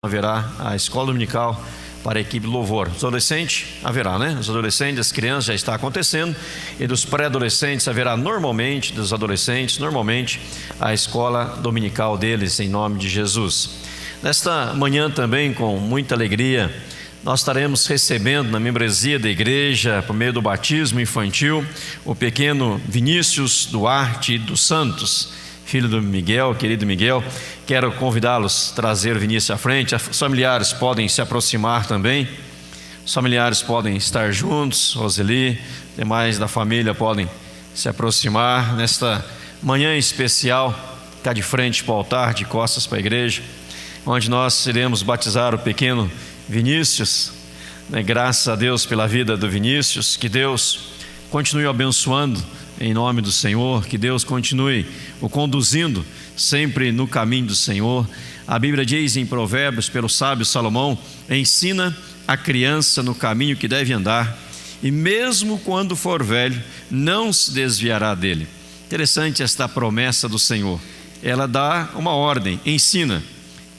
Haverá a escola dominical para a equipe de louvor. Os adolescentes haverá, né? Os adolescentes, as crianças já está acontecendo, e dos pré-adolescentes haverá normalmente, dos adolescentes, normalmente, a escola dominical deles, em nome de Jesus. Nesta manhã também, com muita alegria, nós estaremos recebendo na membresia da igreja, por meio do batismo infantil, o pequeno Vinícius Duarte dos Santos, filho do Miguel, querido Miguel. Quero convidá-los a trazer o Vinícius à frente. Os familiares podem se aproximar também. Os familiares podem estar juntos. Roseli, demais da família podem se aproximar nesta manhã especial, cá de frente para o altar, de costas para a igreja, onde nós iremos batizar o pequeno Vinícius. Graças a Deus pela vida do Vinícius. Que Deus continue abençoando em nome do Senhor, que Deus continue o conduzindo sempre no caminho do Senhor. A Bíblia diz em Provérbios, pelo sábio Salomão: ensina a criança no caminho que deve andar, e mesmo quando for velho, não se desviará dele. Interessante esta promessa do Senhor. Ela dá uma ordem, ensina,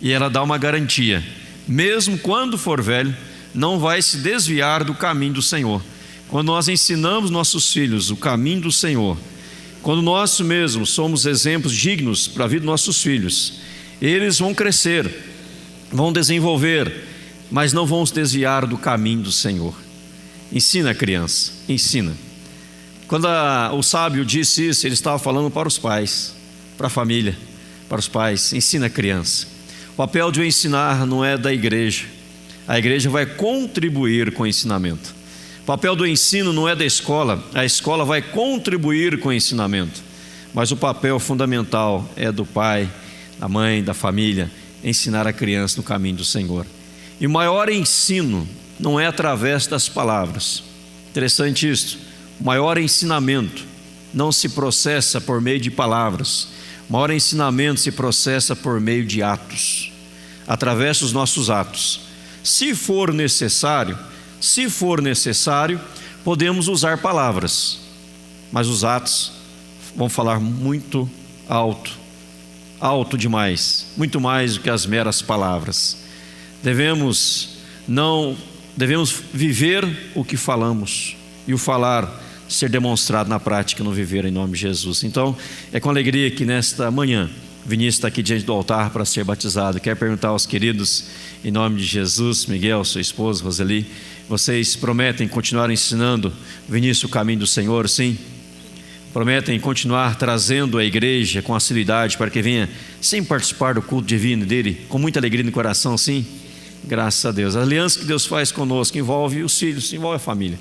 e ela dá uma garantia: mesmo quando for velho, não vai se desviar do caminho do Senhor. Quando nós ensinamos nossos filhos o caminho do Senhor, quando nós mesmos somos exemplos dignos para a vida dos nossos filhos, eles vão crescer, vão desenvolver, mas não vão se desviar do caminho do Senhor. Ensina a criança, ensina. Quando o sábio disse isso, ele estava falando para os pais, para a família, para os pais: ensina a criança. O papel de eu ensinar não é da igreja, a igreja vai contribuir com o ensinamento. O papel do ensino não é da escola, a escola vai contribuir com o ensinamento, mas o papel fundamental é do pai, da mãe, da família, ensinar a criança no caminho do Senhor. E o maior ensino não é através das palavras. Interessante isso. O maior ensinamento não se processa por meio de palavras. O maior ensinamento se processa por meio de atos, através dos nossos atos. Se for necessário, podemos usar palavras, mas os atos vão falar muito alto demais, muito mais do que as meras palavras. Devemos viver o que falamos, e o falar ser demonstrado na prática, no viver, em nome de Jesus. Então, é com alegria que nesta manhã Vinícius está aqui diante do altar para ser batizado. Quero perguntar aos queridos, em nome de Jesus: Miguel, sua esposa, Roseli, vocês prometem continuar ensinando Vinícius o caminho do Senhor, sim? Prometem continuar trazendo a igreja com assiduidade para que venha sempre participar do culto divino dele, com muita alegria no coração, sim? Graças a Deus. A aliança que Deus faz conosco envolve os filhos, envolve a família.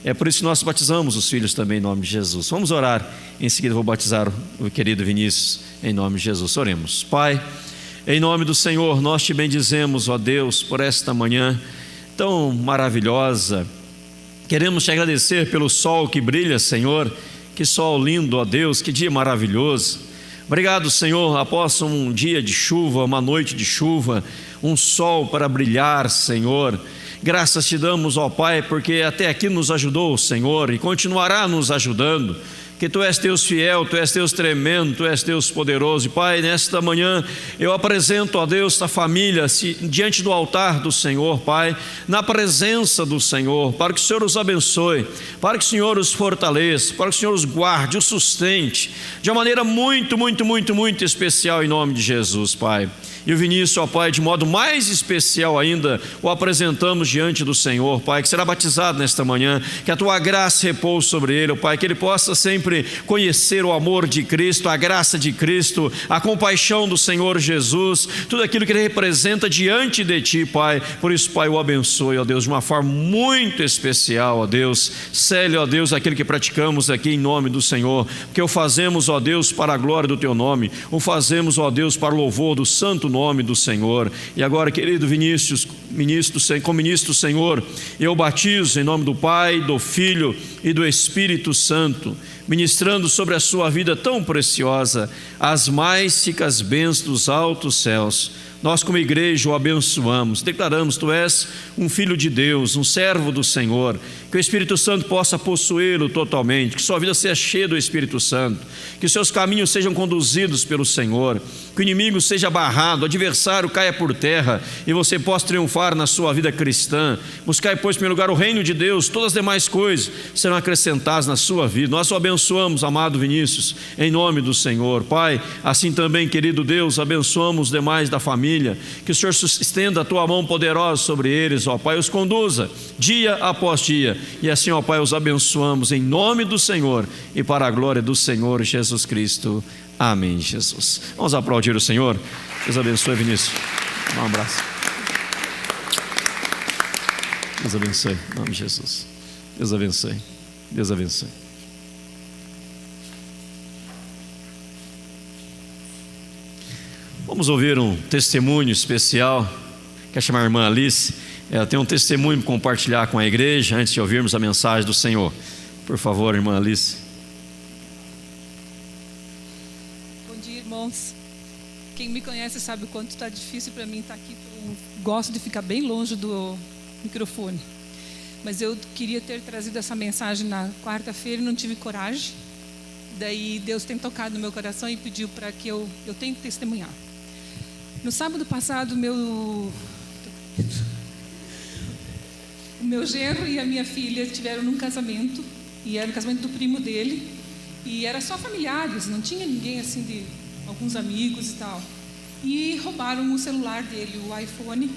É por isso que nós batizamos os filhos também, em nome de Jesus. Vamos orar. Em seguida vou batizar o querido Vinícius, em nome de Jesus. Oremos. Pai, em nome do Senhor, nós te bendizemos, ó Deus, por esta manhã tão maravilhosa. Queremos te agradecer pelo sol que brilha, Senhor. Que sol lindo, ó Deus, que dia maravilhoso. Obrigado, Senhor, após um dia de chuva, uma noite de chuva, um sol para brilhar, Senhor. Graças te damos, ó Pai, porque até aqui nos ajudou o Senhor e continuará nos ajudando. Que Tu és Deus fiel, Tu és Deus tremendo, Tu és Deus poderoso. E Pai, nesta manhã eu apresento a Deus a família diante do altar do Senhor, Pai, na presença do Senhor, para que o Senhor os abençoe, para que o Senhor os fortaleça, para que o Senhor os guarde, os sustente de uma maneira muito, muito, muito, muito especial, em nome de Jesus, Pai. E o Vinícius, ó Pai, de modo mais especial ainda, o apresentamos diante do Senhor, Pai, que será batizado nesta manhã. Que a Tua graça repouse sobre ele, ó Pai, que ele possa sempre conhecer o amor de Cristo, a graça de Cristo, a compaixão do Senhor Jesus, tudo aquilo que ele representa diante de Ti, Pai. Por isso, Pai, o abençoe, ó Deus, de uma forma muito especial, ó Deus. Cele, ó Deus, aquilo que praticamos aqui em nome do Senhor, que o fazemos, ó Deus, para a glória do Teu nome, o fazemos, ó Deus, para o louvor do santo nome do Senhor. E agora, querido Vinícius, como ministro do Senhor, eu batizo em nome do Pai, do Filho e do Espírito Santo, ministrando sobre a sua vida tão preciosa as mais ricas bênçãos dos altos céus, nós como igreja o abençoamos, declaramos: Tu és um filho de Deus, um servo do Senhor, que o Espírito Santo possa possuí-lo totalmente, que sua vida seja cheia do Espírito Santo, que os seus caminhos sejam conduzidos pelo Senhor, que o inimigo seja barrado, o adversário caia por terra e você possa triunfar na sua vida cristã. Buscai, pois, em primeiro lugar o reino de Deus, todas as demais coisas serão acrescentadas na sua vida. Nós o abençoamos, amado Vinícius, em nome do Senhor. Pai, assim também, querido Deus, abençoamos os demais da família, que o Senhor estenda a tua mão poderosa sobre eles, ó Pai, os conduza dia após dia, e assim, ó Pai, os abençoamos em nome do Senhor e para a glória do Senhor Jesus Cristo. Amém, Jesus. Vamos aplaudir o Senhor. Deus abençoe, Vinícius. Um abraço. Deus abençoe, em nome de Jesus. Deus abençoe. Deus abençoe. Vamos ouvir um testemunho especial. Quer chamar a irmã Alice? Ela tem um testemunho para compartilhar com a igreja antes de ouvirmos a mensagem do Senhor. Por favor, irmã Alice. Bom dia, irmãos. Quem me conhece sabe o quanto está difícil para mim estar aqui. Eu gosto de ficar bem longe do microfone. Mas eu queria ter trazido essa mensagem na quarta-feira e não tive coragem. Daí Deus tem tocado no meu coração e pediu para que eu tenha que testemunhar. No sábado passado, o meu genro e a minha filha tiveram num casamento, e era o casamento do primo dele, e era só familiares, não tinha ninguém assim, de alguns amigos e tal. E roubaram o celular dele, o iPhone,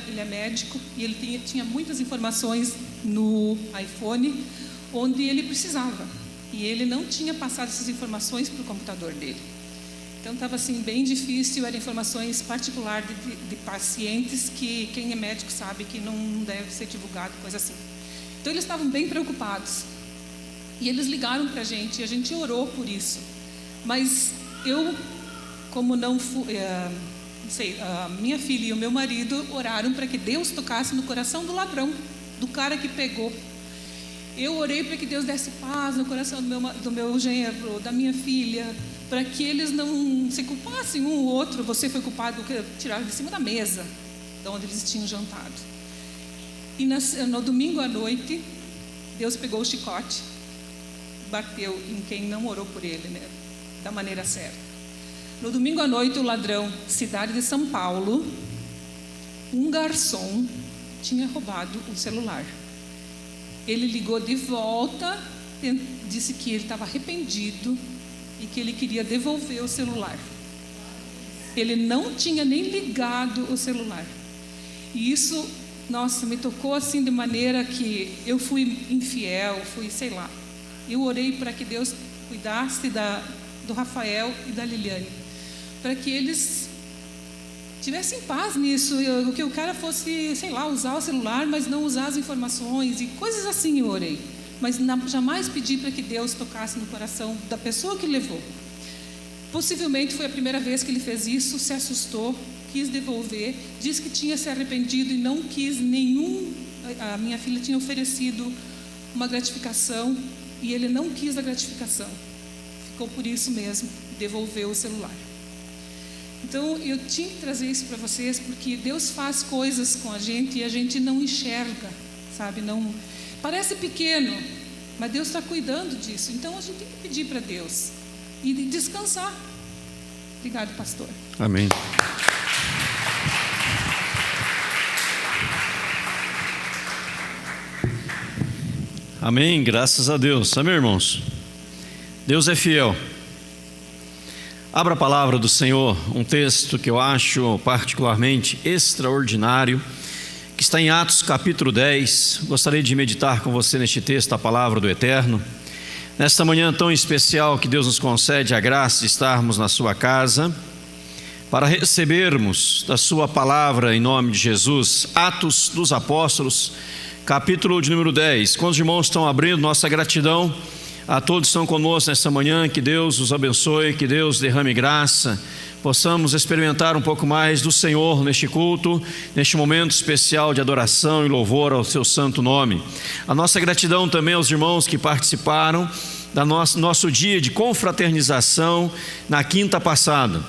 ele é médico, e ele tinha muitas informações no iPhone onde ele precisava, e ele não tinha passado essas informações para o computador dele. Então estava assim bem difícil, eram informações particulares de pacientes que quem é médico sabe que não deve ser divulgado, coisa assim. Então eles estavam bem preocupados. E eles ligaram para a gente orou por isso. Mas eu, como não fui, a minha filha e o meu marido oraram para que Deus tocasse no coração do ladrão, do cara que pegou. Eu orei para que Deus desse paz no coração do meu genro, da minha filha, para que eles não se culpassem um ou outro. Você foi culpado porque tiraram de cima da mesa, de onde eles tinham jantado. E no domingo à noite, Deus pegou o chicote, bateu em quem não orou por ele, né, da maneira certa. No domingo à noite, o ladrão, cidade de São Paulo, um garçom, tinha roubado o celular. Ele ligou de volta, disse que ele estava arrependido e que ele queria devolver o celular. Ele não tinha nem ligado o celular. E isso, nossa, me tocou assim de maneira que eu fui infiel, sei lá. Eu orei para que Deus cuidasse do Rafael e da Liliane, para que eles tivessem paz nisso, que o cara fosse, sei lá, usar o celular, mas não usar as informações e coisas assim. Eu orei, mas jamais pedi para que Deus tocasse no coração da pessoa que levou. Possivelmente foi a primeira vez que ele fez isso, se assustou, quis devolver, disse que tinha se arrependido e não quis a minha filha tinha oferecido uma gratificação e ele não quis a gratificação, ficou por isso mesmo, devolveu o celular. Então eu tinha que trazer isso para vocês, porque Deus faz coisas com a gente e a gente não enxerga, sabe? Não parece pequeno, mas Deus está cuidando disso. Então a gente tem que pedir para Deus e descansar. Obrigado, pastor. Amém. Amém, graças a Deus. Amém, irmãos? Deus é fiel. Abra a palavra do Senhor, um texto que eu acho particularmente extraordinário, que está em Atos capítulo 10. Gostaria de meditar com você neste texto, a palavra do Eterno. Nesta manhã tão especial que Deus nos concede a graça de estarmos na sua casa, para recebermos da sua palavra em nome de Jesus. Atos dos Apóstolos, capítulo de número 10. Quando os irmãos estão abrindo, nossa gratidão a todos que estão conosco nesta manhã. Que Deus os abençoe, que Deus derrame graça, possamos experimentar um pouco mais do Senhor neste culto, neste momento especial de adoração e louvor ao seu santo nome. A nossa gratidão também aos irmãos que participaram do nosso dia de confraternização na quinta passada.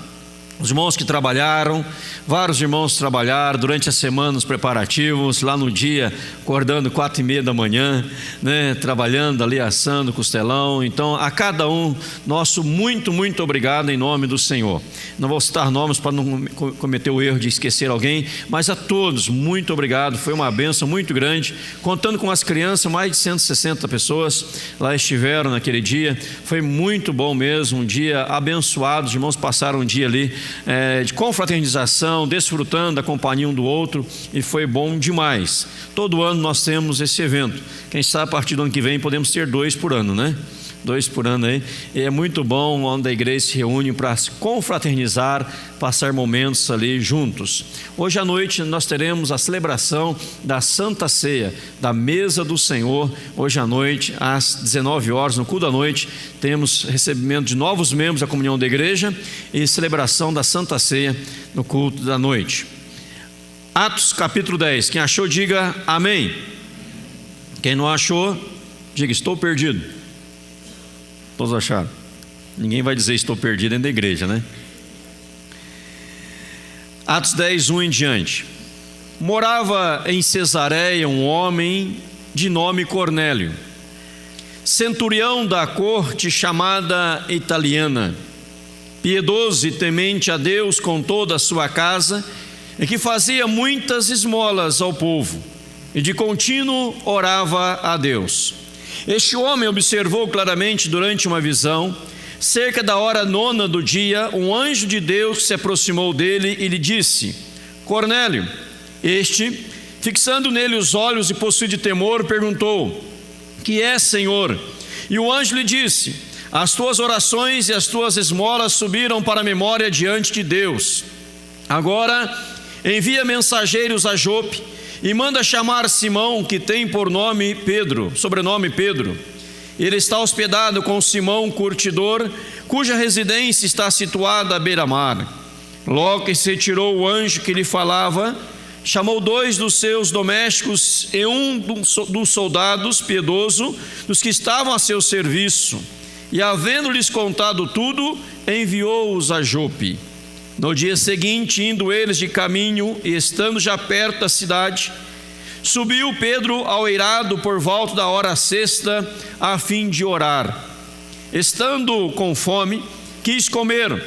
Os irmãos que trabalharam, vários irmãos trabalharam durante a semana nos preparativos, lá no dia, acordando 4h30 da manhã, né, trabalhando ali, assando costelão. Então, a cada um, nosso muito, muito obrigado em nome do Senhor. Não vou citar nomes para não cometer o erro de esquecer alguém, mas a todos, muito obrigado. Foi uma bênção muito grande, contando com as crianças, mais de 160 pessoas lá estiveram naquele dia. Foi muito bom mesmo, um dia abençoado. Os irmãos passaram um dia ali de confraternização, desfrutando da companhia um do outro, e foi bom demais. Todo ano nós temos esse evento. Quem sabe a partir do ano que vem podemos ter 2 por ano, né? 2 por ano aí, e é muito bom onde a igreja se reúne para se confraternizar, passar momentos ali juntos. Hoje à noite nós teremos a celebração da Santa Ceia, da Mesa do Senhor. Hoje à noite, às 19 horas, no culto da noite, temos recebimento de novos membros da comunhão da igreja e celebração da Santa Ceia no culto da noite. Atos capítulo 10, quem achou diga amém. Quem não achou, diga estou perdido. Todos acharam? Ninguém vai dizer estou perdido dentro da igreja, né? Atos 10, 1 em diante. Morava em Cesareia um homem de nome Cornélio, centurião da corte chamada Italiana, piedoso e temente a Deus com toda a sua casa, e que fazia muitas esmolas ao povo, e de contínuo orava a Deus. Este homem observou claramente durante uma visão, cerca da hora 9 do dia, um anjo de Deus se aproximou dele e lhe disse: Cornélio. Este, fixando nele os olhos e possuído de temor, perguntou: que é, Senhor? E o anjo lhe disse: as tuas orações e as tuas esmolas subiram para a memória diante de Deus. Agora envia mensageiros a Jope e manda chamar Simão, que tem por nome Pedro, sobrenome Pedro. Ele está hospedado com Simão, curtidor, cuja residência está situada à beira-mar. Logo que se retirou o anjo que lhe falava, chamou 2 dos seus domésticos e um dos soldados piedoso, dos que estavam a seu serviço, e havendo-lhes contado tudo, enviou-os a Jope. No dia seguinte, indo eles de caminho e estando já perto da cidade, subiu Pedro ao eirado por volta da hora 6ª, a fim de orar. Estando com fome, quis comer,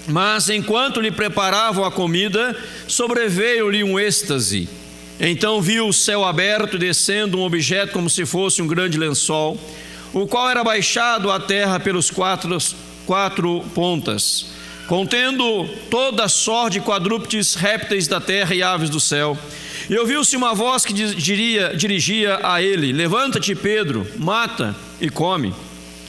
mas enquanto lhe preparavam a comida, sobreveio-lhe um êxtase. Então viu o céu aberto, descendo um objeto como se fosse um grande lençol, o qual era baixado à terra pelos quatro pontas, contendo toda a sorte de quadrúpedes, répteis da terra e aves do céu. E ouviu-se uma voz que dirigia a ele: levanta-te, Pedro, mata e come.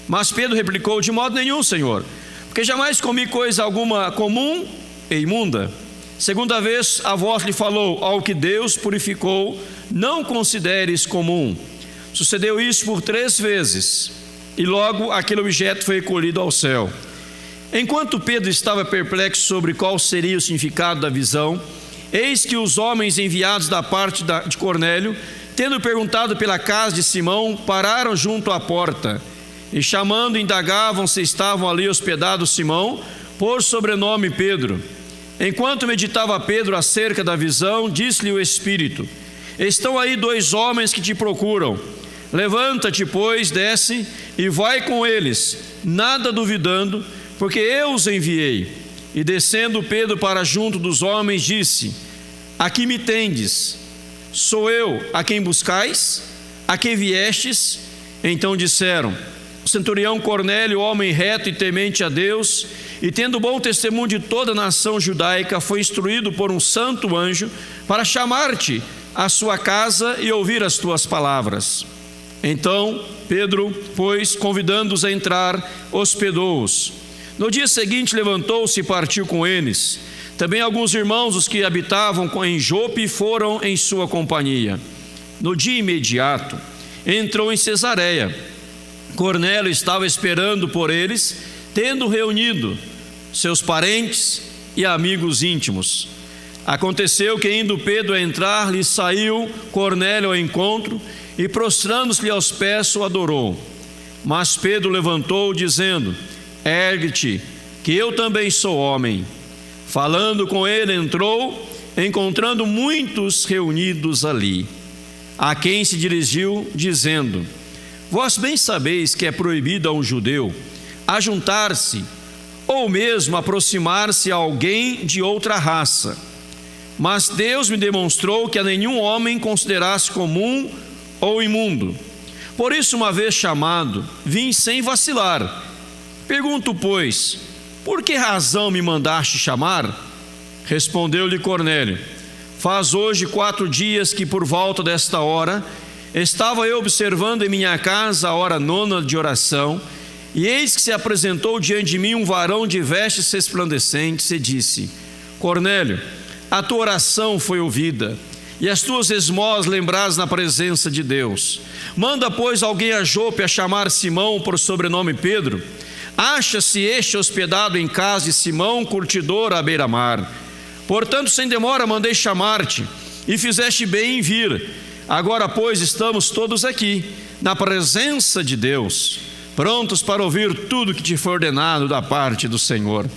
Mas Pedro replicou: de modo nenhum, Senhor, porque jamais comi coisa alguma comum e imunda. Segunda vez a voz lhe falou: ao que Deus purificou, não consideres comum. Sucedeu isso por 3 vezes, e logo aquele objeto foi recolhido ao céu. Enquanto Pedro estava perplexo sobre qual seria o significado da visão, eis que os homens enviados da parte de Cornélio, tendo perguntado pela casa de Simão, pararam junto à porta, e chamando, indagavam se estavam ali hospedados Simão, por sobrenome Pedro. Enquanto meditava Pedro acerca da visão, disse-lhe o Espírito: estão aí 2 homens que te procuram. Levanta-te, pois, desce e vai com eles, nada duvidando, porque eu os enviei. E descendo Pedro para junto dos homens, disse: aqui me tendes, sou eu a quem buscais? A quem viestes? Então disseram: o centurião Cornélio, homem reto e temente a Deus, e tendo bom testemunho de toda a nação judaica, foi instruído por um santo anjo para chamar-te à sua casa e ouvir as tuas palavras. Então Pedro, pois, convidando-os a entrar, hospedou-os. No dia seguinte levantou-se e partiu com eles. Também alguns irmãos, os que habitavam em Jope, foram em sua companhia. No dia imediato, entrou em Cesareia. Cornélio estava esperando por eles, tendo reunido seus parentes e amigos íntimos. Aconteceu que, indo Pedro a entrar, lhe saiu Cornélio ao encontro e, prostrando-se-lhe aos pés, o adorou. Mas Pedro levantou, dizendo: ergue-te, que eu também sou homem. Falando com ele, entrou, encontrando muitos reunidos ali, a quem se dirigiu, dizendo: vós bem sabeis que é proibido a um judeu ajuntar-se, ou mesmo aproximar-se a alguém de outra raça. Mas Deus me demonstrou que a nenhum homem considerasse comum ou imundo. Por isso, uma vez chamado, vim sem vacilar. Pergunto, pois, por que razão me mandaste chamar? Respondeu-lhe Cornélio: faz hoje 4 dias que por volta desta hora estava eu observando em minha casa a hora 9ª de oração, e eis que se apresentou diante de mim um varão de vestes resplandecentes e disse: Cornélio, a tua oração foi ouvida, e as tuas esmolas lembradas na presença de Deus. Manda, pois, alguém a Jope a chamar Simão, por sobrenome Pedro. Acha-se este hospedado em casa de Simão, curtidor à beira-mar. Portanto, sem demora mandei chamar-te, e fizeste bem em vir. Agora, pois, estamos todos aqui, na presença de Deus, prontos para ouvir tudo que te foi ordenado da parte do Senhor.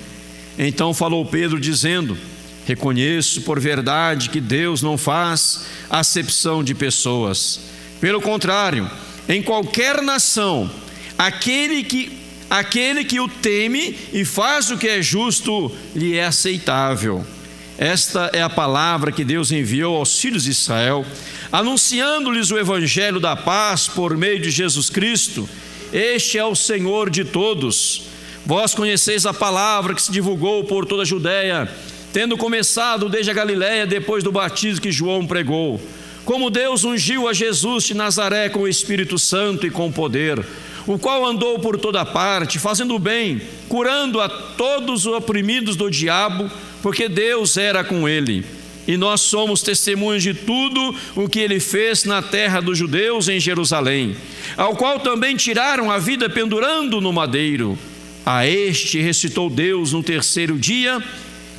Então falou Pedro, dizendo: reconheço por verdade que Deus não faz acepção de pessoas. Pelo contrário, em qualquer nação, aquele que o teme e faz o que é justo, lhe é aceitável. Esta é a palavra que Deus enviou aos filhos de Israel, anunciando-lhes o evangelho da paz por meio de Jesus Cristo. Este é o Senhor de todos. Vós conheceis a palavra que se divulgou por toda a Judéia, tendo começado desde a Galiléia, depois do batismo que João pregou, como Deus ungiu a Jesus de Nazaré com o Espírito Santo e com poder, o qual andou por toda parte, fazendo bem, curando a todos os oprimidos do diabo, porque Deus era com ele. E nós somos testemunhas de tudo o que ele fez na terra dos judeus em Jerusalém, ao qual também tiraram a vida pendurando no madeiro. A este ressuscitou Deus no 3º dia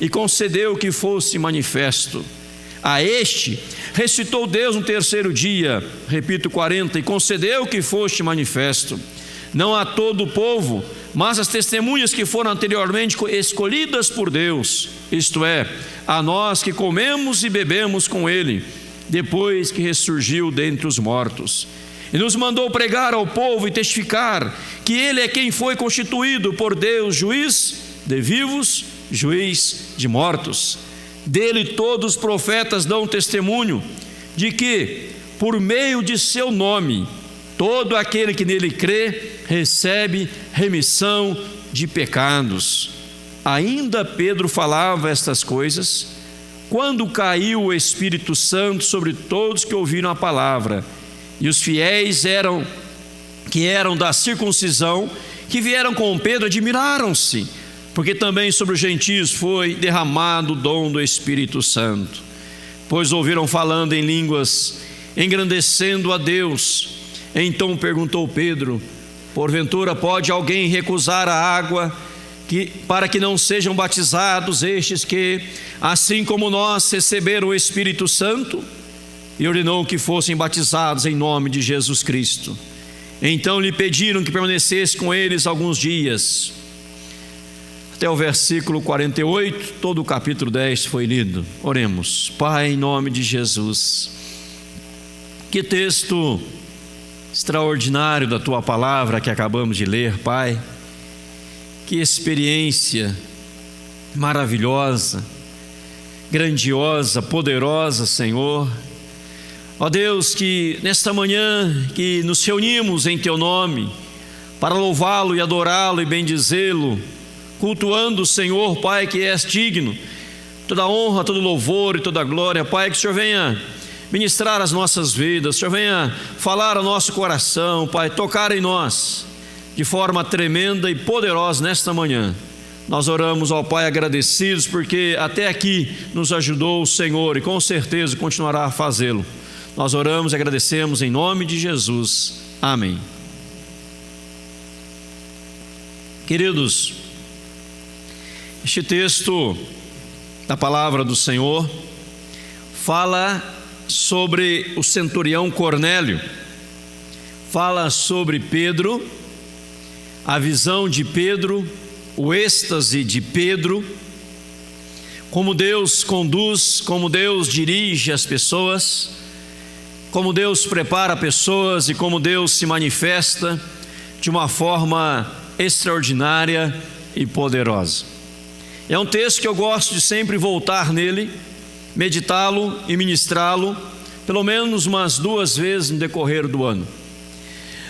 e concedeu que fosse manifesto. A este ressuscitou Deus no 3º dia, repito 40, e concedeu que foste manifesto. Não a todo o povo, mas as testemunhas que foram anteriormente escolhidas por Deus, isto é, a nós que comemos e bebemos com ele, depois que ressurgiu dentre os mortos. E nos mandou pregar ao povo e testificar que ele é quem foi constituído por Deus, juiz de vivos, juiz de mortos. Dele todos os profetas dão testemunho de que, por meio de seu nome, todo aquele que nele crê recebe remissão de pecados. Ainda Pedro falava estas coisas, quando caiu o Espírito Santo sobre todos que ouviram a palavra. E os fiéis que eram da circuncisão, que vieram com Pedro, admiraram-se, porque também sobre os gentios foi derramado o dom do Espírito Santo. Pois ouviram falando em línguas, engrandecendo a Deus. Então perguntou Pedro: porventura pode alguém recusar a água para que não sejam batizados estes que, assim como nós, receberam o Espírito Santo? E ordenou que fossem batizados em nome de Jesus Cristo. Então lhe pediram que permanecesse com eles alguns dias. Até o versículo 48, todo o capítulo 10 foi lido. Oremos. Pai, em nome de Jesus, que texto extraordinário da tua palavra que acabamos de ler, Pai. Que experiência maravilhosa, grandiosa, poderosa, Senhor. Ó Deus, que nesta manhã que nos reunimos em teu nome para louvá-lo e adorá-lo e bendizê-lo, cultuando o Senhor, Pai, que és digno, toda honra, todo louvor e toda glória, Pai, que o Senhor venha ministrar as nossas vidas, o Senhor venha falar ao nosso coração, Pai, tocar em nós de forma tremenda e poderosa nesta manhã. Nós oramos ao Pai agradecidos porque até aqui nos ajudou o Senhor e com certeza continuará a fazê-lo. Nós oramos e agradecemos em nome de Jesus. Amém. Queridos, este texto da palavra do Senhor fala sobre o centurião Cornélio, fala sobre Pedro, a visão de Pedro, o êxtase de Pedro, como Deus conduz, como Deus dirige as pessoas, como Deus prepara pessoas e como Deus se manifesta de uma forma extraordinária e poderosa. É um texto que eu gosto de sempre voltar nele, meditá-lo e ministrá-lo, pelo menos umas 2 vezes no decorrer do ano.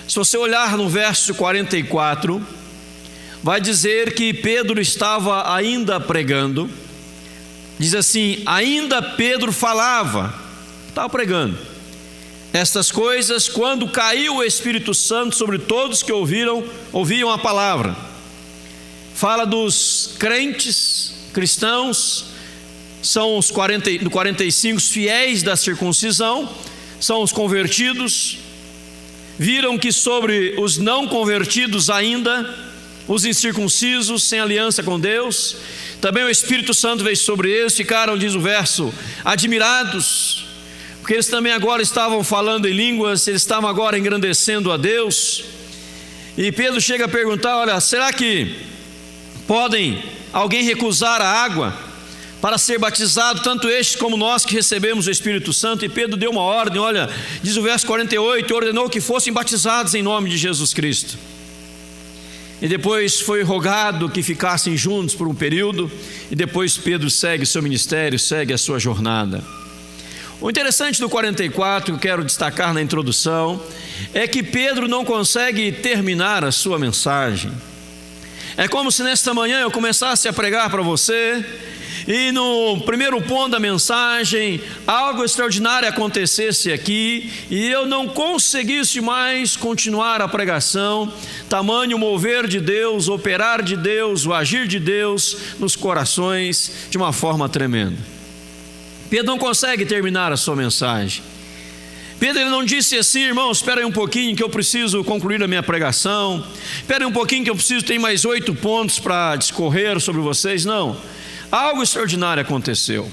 Se você olhar no verso 44, vai dizer que Pedro estava ainda pregando. Diz assim: ainda Pedro falava, estava pregando estas coisas, quando caiu o Espírito Santo sobre todos que ouviam a palavra. Fala dos crentes, cristãos, são os 45 fiéis da circuncisão, são os convertidos. Viram que sobre os não convertidos ainda, os incircuncisos, sem aliança com Deus, também o Espírito Santo veio sobre eles, ficaram, diz o verso, admirados, porque eles também agora estavam falando em línguas, eles estavam agora engrandecendo a Deus. E Pedro chega a perguntar: olha, será que podem alguém recusar a água para ser batizado, tanto estes como nós que recebemos o Espírito Santo? E Pedro deu uma ordem, olha, diz o verso 48, ordenou que fossem batizados em nome de Jesus Cristo. E depois foi rogado que ficassem juntos por um período, e depois Pedro segue seu ministério, segue a sua jornada. O interessante do 44, que eu quero destacar na introdução, é que Pedro não consegue terminar a sua mensagem. É como se nesta manhã eu começasse a pregar para você, e no primeiro ponto da mensagem, algo extraordinário acontecesse aqui, e eu não conseguisse mais continuar a pregação, tamanho mover de Deus, operar de Deus, o agir de Deus nos corações de uma forma tremenda. Pedro não consegue terminar a sua mensagem. Pedro ele não disse assim: irmãos, espera aí um pouquinho que eu preciso concluir a minha pregação, espera aí um pouquinho que eu preciso ter mais 8 pontos para discorrer sobre vocês. Não, algo extraordinário aconteceu.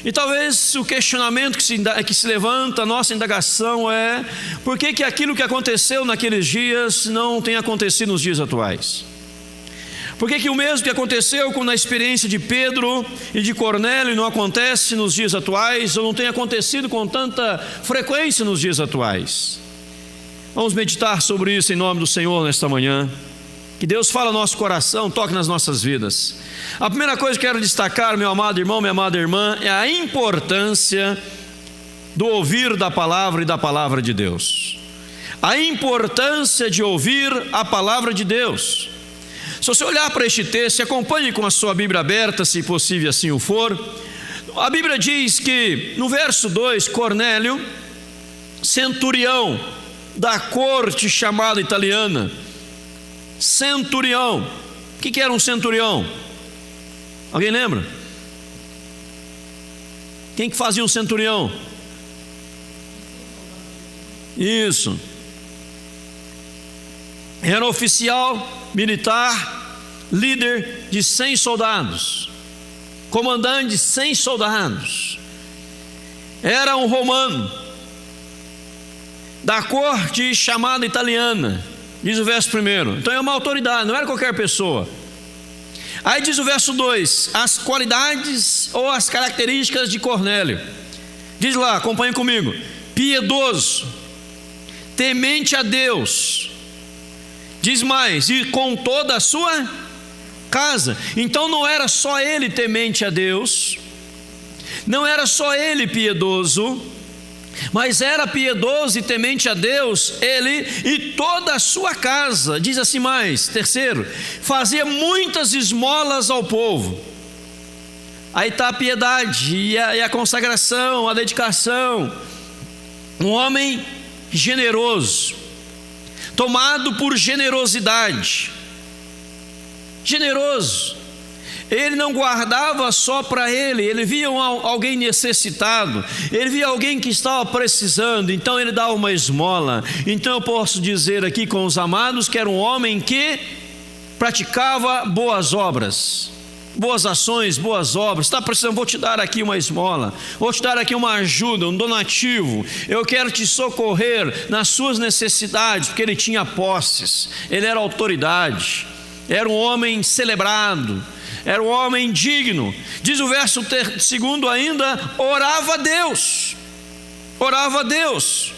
E talvez o questionamento que se levanta, a nossa indagação é: por que aquilo que aconteceu naqueles dias não tem acontecido nos dias atuais? Por que o mesmo que aconteceu na experiência de Pedro e de Cornélio não acontece nos dias atuais, ou não tem acontecido com tanta frequência nos dias atuais? Vamos meditar sobre isso em nome do Senhor nesta manhã. Que Deus fale ao nosso coração, toque nas nossas vidas. A primeira coisa que quero destacar, meu amado irmão, minha amada irmã, é a importância do ouvir da palavra e da palavra de Deus. A importância de ouvir a palavra de Deus. Se você olhar para este texto, acompanhe com a sua Bíblia aberta, se possível assim o for. A Bíblia diz que no verso 2, Cornélio, centurião da corte chamada italiana, centurião. O que era um centurião? Alguém lembra? Quem que fazia um centurião? Isso. Era oficial militar, líder de 100 soldados, comandante de 100 soldados. Era um romano da corte chamada italiana, diz o verso 1. Então é uma autoridade, não era qualquer pessoa. Aí diz o verso 2, as qualidades ou as características de Cornélio. Diz lá, acompanhe comigo: piedoso, temente a Deus. Diz mais, e com toda a sua casa. Então não era só ele temente a Deus, não era só ele piedoso, mas era piedoso e temente a Deus ele e toda a sua casa. Diz assim mais, terceiro, fazia muitas esmolas ao povo. Aí está a piedade e a consagração, a dedicação. Um homem generoso, tomado por generosidade, generoso. Ele não guardava só para ele, ele via alguém necessitado, ele via alguém que estava precisando, então ele dava uma esmola. Então eu posso dizer aqui com os amados que era um homem que praticava boas obras, boas ações, boas obras. Está precisando, vou te dar aqui uma esmola, vou te dar aqui uma ajuda, um donativo, eu quero te socorrer nas suas necessidades, porque ele tinha posses, ele era autoridade, era um homem celebrado, era um homem digno. Diz o verso 2 ainda, orava a Deus. Orava a Deus.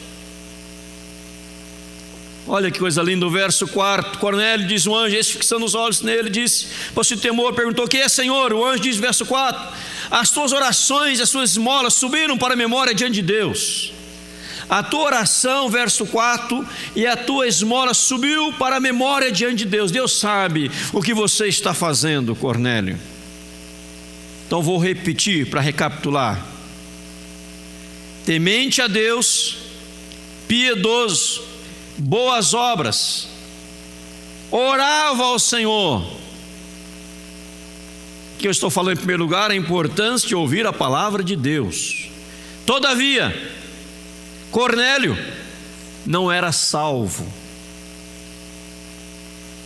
Olha que coisa linda, o verso 4, Cornélio, diz o anjo, esse fixando os olhos nele, disse, possuído de temor, perguntou, quem é, Senhor? O anjo diz, verso 4, as tuas orações, as suas esmolas subiram para a memória diante de Deus. A tua oração, verso 4, e a tua esmola subiu para a memória diante de Deus. Deus sabe o que você está fazendo, Cornélio. Então vou repetir para recapitular. Temente a Deus, piedoso, boas obras, orava ao Senhor. O que eu estou falando em primeiro lugar, a importância de ouvir a palavra de Deus. Todavia, Cornélio não era salvo.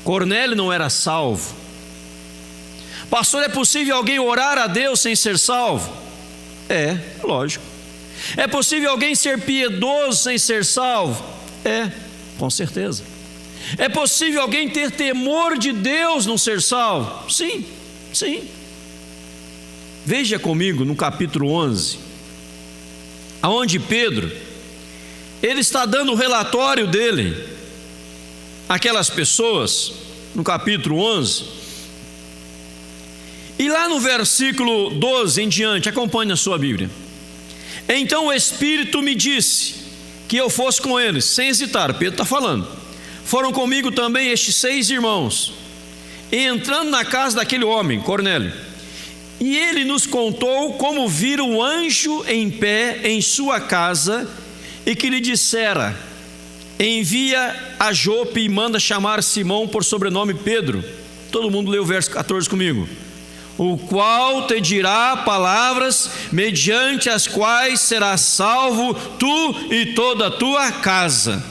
Cornélio não era salvo. Pastor, é possível alguém orar a Deus sem ser salvo? É, lógico. É possível alguém ser piedoso sem ser salvo? É, com certeza. É possível alguém ter temor de Deus não ser salvo? Sim, sim. Veja comigo no capítulo 11, aonde Pedro, ele está dando o relatório dele àquelas pessoas, no capítulo 11, e lá no versículo 12 em diante, acompanhe a sua Bíblia. Então o Espírito me disse que eu fosse com eles, sem hesitar, Pedro está falando. Foram comigo também estes 6 irmãos, e entrando na casa daquele homem, Cornélio, e ele nos contou como vira o anjo em pé em sua casa, e que lhe dissera, envia a Jope e manda chamar Simão por sobrenome Pedro. Todo mundo lê o verso 14 comigo. O qual te dirá palavras mediante as quais serás salvo tu e toda a tua casa.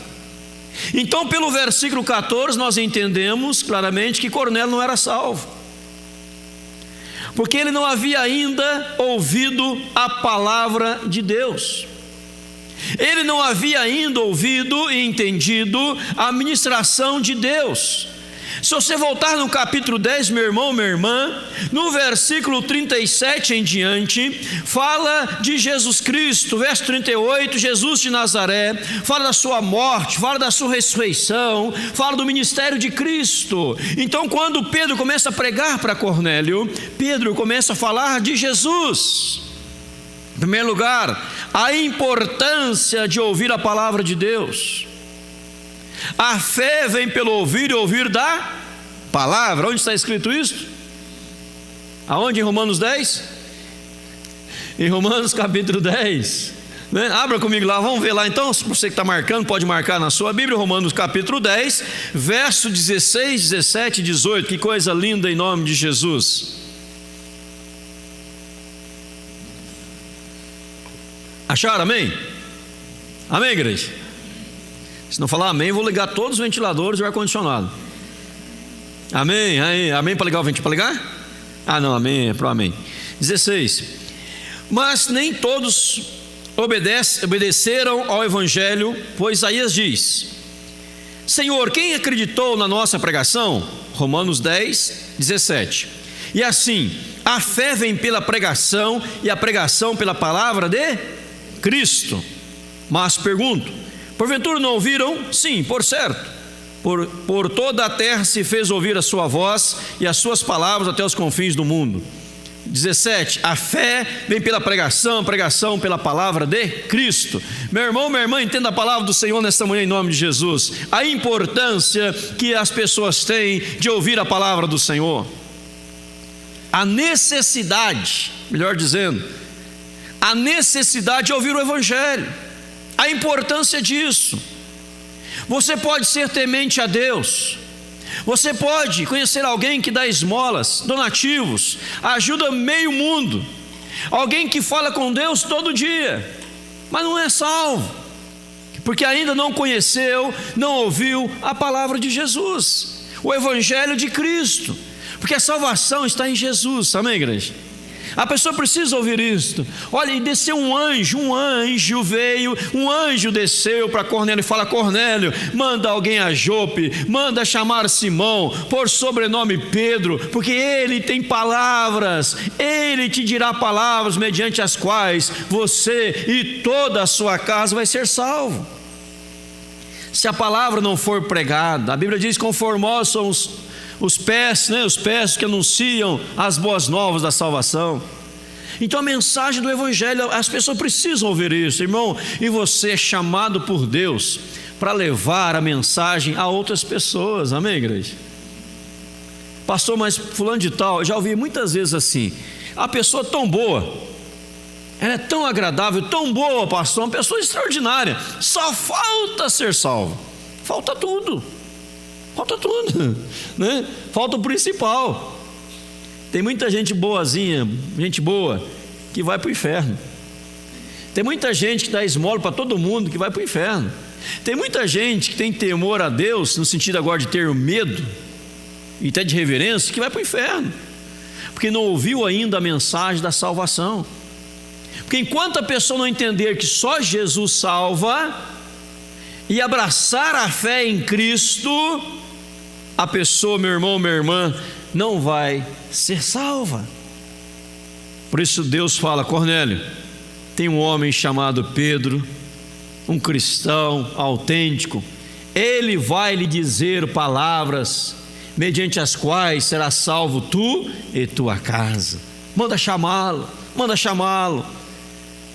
Então, pelo versículo 14, nós entendemos claramente que Cornélio não era salvo, porque ele não havia ainda ouvido a palavra de Deus. Ele não havia ainda ouvido e entendido a ministração de Deus. Se você voltar no capítulo 10, meu irmão, minha irmã, no versículo 37 em diante, fala de Jesus Cristo. Verso 38, Jesus de Nazaré, fala da sua morte, fala da sua ressurreição, fala do ministério de Cristo. Então, quando Pedro começa a pregar para Cornélio, Pedro começa a falar de Jesus. Em primeiro lugar, a importância de ouvir a palavra de Deus. A fé vem pelo ouvir e ouvir da palavra. Onde está escrito isso? Aonde? Em Romanos 10? Em Romanos capítulo 10, né? Abra comigo lá, vamos ver lá então. Se você que está marcando, pode marcar na sua Bíblia. Romanos capítulo 10, verso 16, 17 e 18. Que coisa linda em nome de Jesus. Acharam? Amém? Amém, igreja? Se não falar amém, vou ligar todos os ventiladores e o ar-condicionado. Amém? Aí, amém para ligar o ventilador? Para ligar? Ah, não, amém, é para o amém. 16. Mas nem todos obedeceram ao Evangelho, pois Isaías diz: Senhor, quem acreditou na nossa pregação? Romanos 10, 17. E assim, a fé vem pela pregação, e a pregação pela palavra de Cristo. Mas pergunto, porventura não ouviram? Sim, por certo. Por toda a terra se fez ouvir a sua voz e as suas palavras até os confins do mundo. 17. A fé vem pela pregação, a pregação pela palavra de Cristo. Meu irmão, minha irmã, entenda a palavra do Senhor nesta manhã em nome de Jesus. A importância que as pessoas têm de ouvir a palavra do Senhor. A necessidade, melhor dizendo, a necessidade de ouvir o Evangelho. A importância disso. Você pode ser temente a Deus. Você pode conhecer alguém que dá esmolas, donativos, ajuda meio mundo. Alguém que fala com Deus todo dia, mas não é salvo, porque ainda não conheceu, não ouviu a palavra de Jesus, o Evangelho de Cristo. Porque a salvação está em Jesus, amém, igreja? A pessoa precisa ouvir isto. Olha, e desceu um anjo veio, um anjo desceu para Cornélio e fala: Cornélio, manda alguém a Jope, manda chamar Simão, por sobrenome Pedro, porque ele tem palavras, ele te dirá palavras mediante as quais você e toda a sua casa vai ser salvo. Se a palavra não for pregada, a Bíblia diz: conformosos são os pés, os pés que anunciam as boas novas da salvação. Então a mensagem do Evangelho, as pessoas precisam ouvir isso, irmão. E você é chamado por Deus para levar a mensagem a outras pessoas, amém, igreja? Pastor, mas fulano de tal, eu já ouvi muitas vezes assim: a pessoa tão boa, ela é tão agradável, tão boa, pastor, uma pessoa extraordinária, só falta ser salvo. Falta tudo, né? Falta o principal. Tem muita gente boazinha, gente boa, que vai para o inferno. Tem muita gente que dá esmola para todo mundo, que vai para o inferno. Tem muita gente que tem temor a Deus, no sentido agora de ter medo e até de reverência, que vai para o inferno, porque não ouviu ainda a mensagem da salvação. Porque enquanto a pessoa não entender que só Jesus salva e abraçar a fé em Cristo, a pessoa, meu irmão, minha irmã, não vai ser salva. Por isso Deus fala: Cornélio, tem um homem chamado Pedro, um cristão autêntico, ele vai lhe dizer palavras mediante as quais será salvo tu e tua casa. Manda chamá-lo.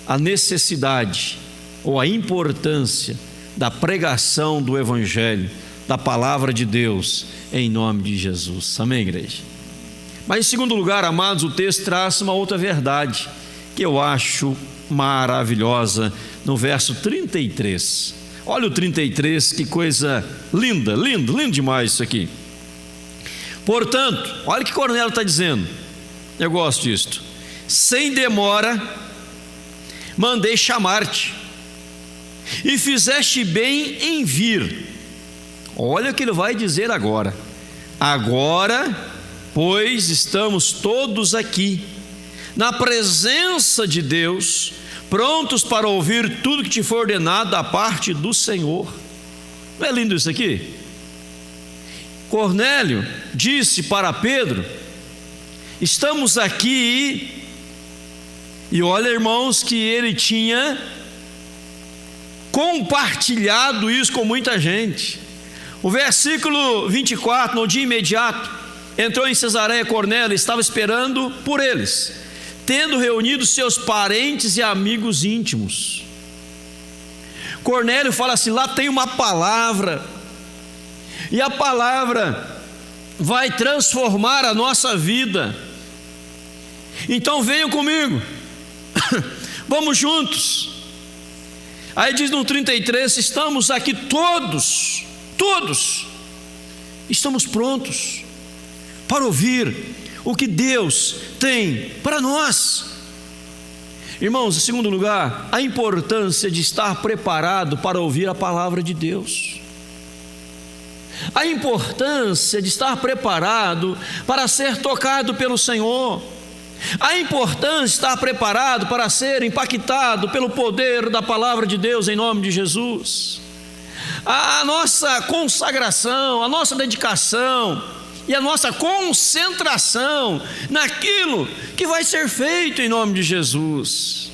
A necessidade ou a importância da pregação do Evangelho, da palavra de Deus, em nome de Jesus, amém, igreja? Mas em segundo lugar, amados, o texto traz uma outra verdade que eu acho maravilhosa, no verso 33. Olha o 33, que coisa linda, lindo demais isso aqui. Portanto, olha o que Cornélio está dizendo, eu gosto disto: sem demora mandei chamar-te, e fizeste bem em vir. Olha o que ele vai dizer agora: agora, pois, estamos todos aqui, na presença de Deus, prontos para ouvir tudo que te for ordenado da parte do Senhor. Não é lindo isso aqui? Cornélio disse para Pedro: estamos aqui. E olha, irmãos, que ele tinha compartilhado isso com muita gente. O versículo 24: no dia imediato entrou em Cesareia Cornélio, estava esperando por eles, tendo reunido seus parentes e amigos íntimos. Cornélio fala assim: lá tem uma palavra, e a palavra vai transformar a nossa vida. Então venham comigo, vamos juntos. Aí diz no 33: estamos aqui todos estamos prontos para ouvir o que Deus tem para nós. Irmãos, em segundo lugar, a importância de estar preparado para ouvir a palavra de Deus. A importância de estar preparado para ser tocado pelo Senhor. A importância de estar preparado para ser impactado pelo poder da palavra de Deus em nome de Jesus. A nossa consagração, a nossa dedicação e a nossa concentração naquilo que vai ser feito em nome de Jesus.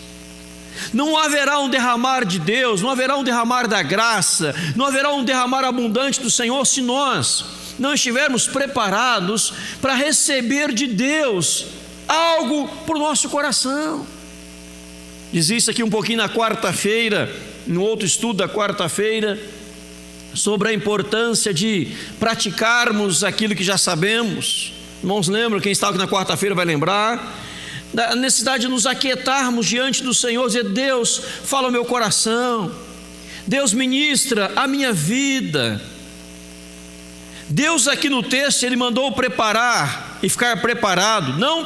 Não haverá um derramar de Deus, não haverá um derramar da graça, não haverá um derramar abundante do Senhor se nós não estivermos preparados para receber de Deus algo para o nosso coração. Diz isso aqui um pouquinho na quarta-feira, no outro estudo da quarta-feira, sobre a importância de praticarmos aquilo que já sabemos. Irmãos, lembram? Quem estava aqui na quarta-feira vai lembrar da necessidade de nos aquietarmos diante do Senhor, dizer: Deus, fala ao meu coração, Deus ministra a minha vida. Deus aqui no texto, Ele mandou preparar e ficar preparado, não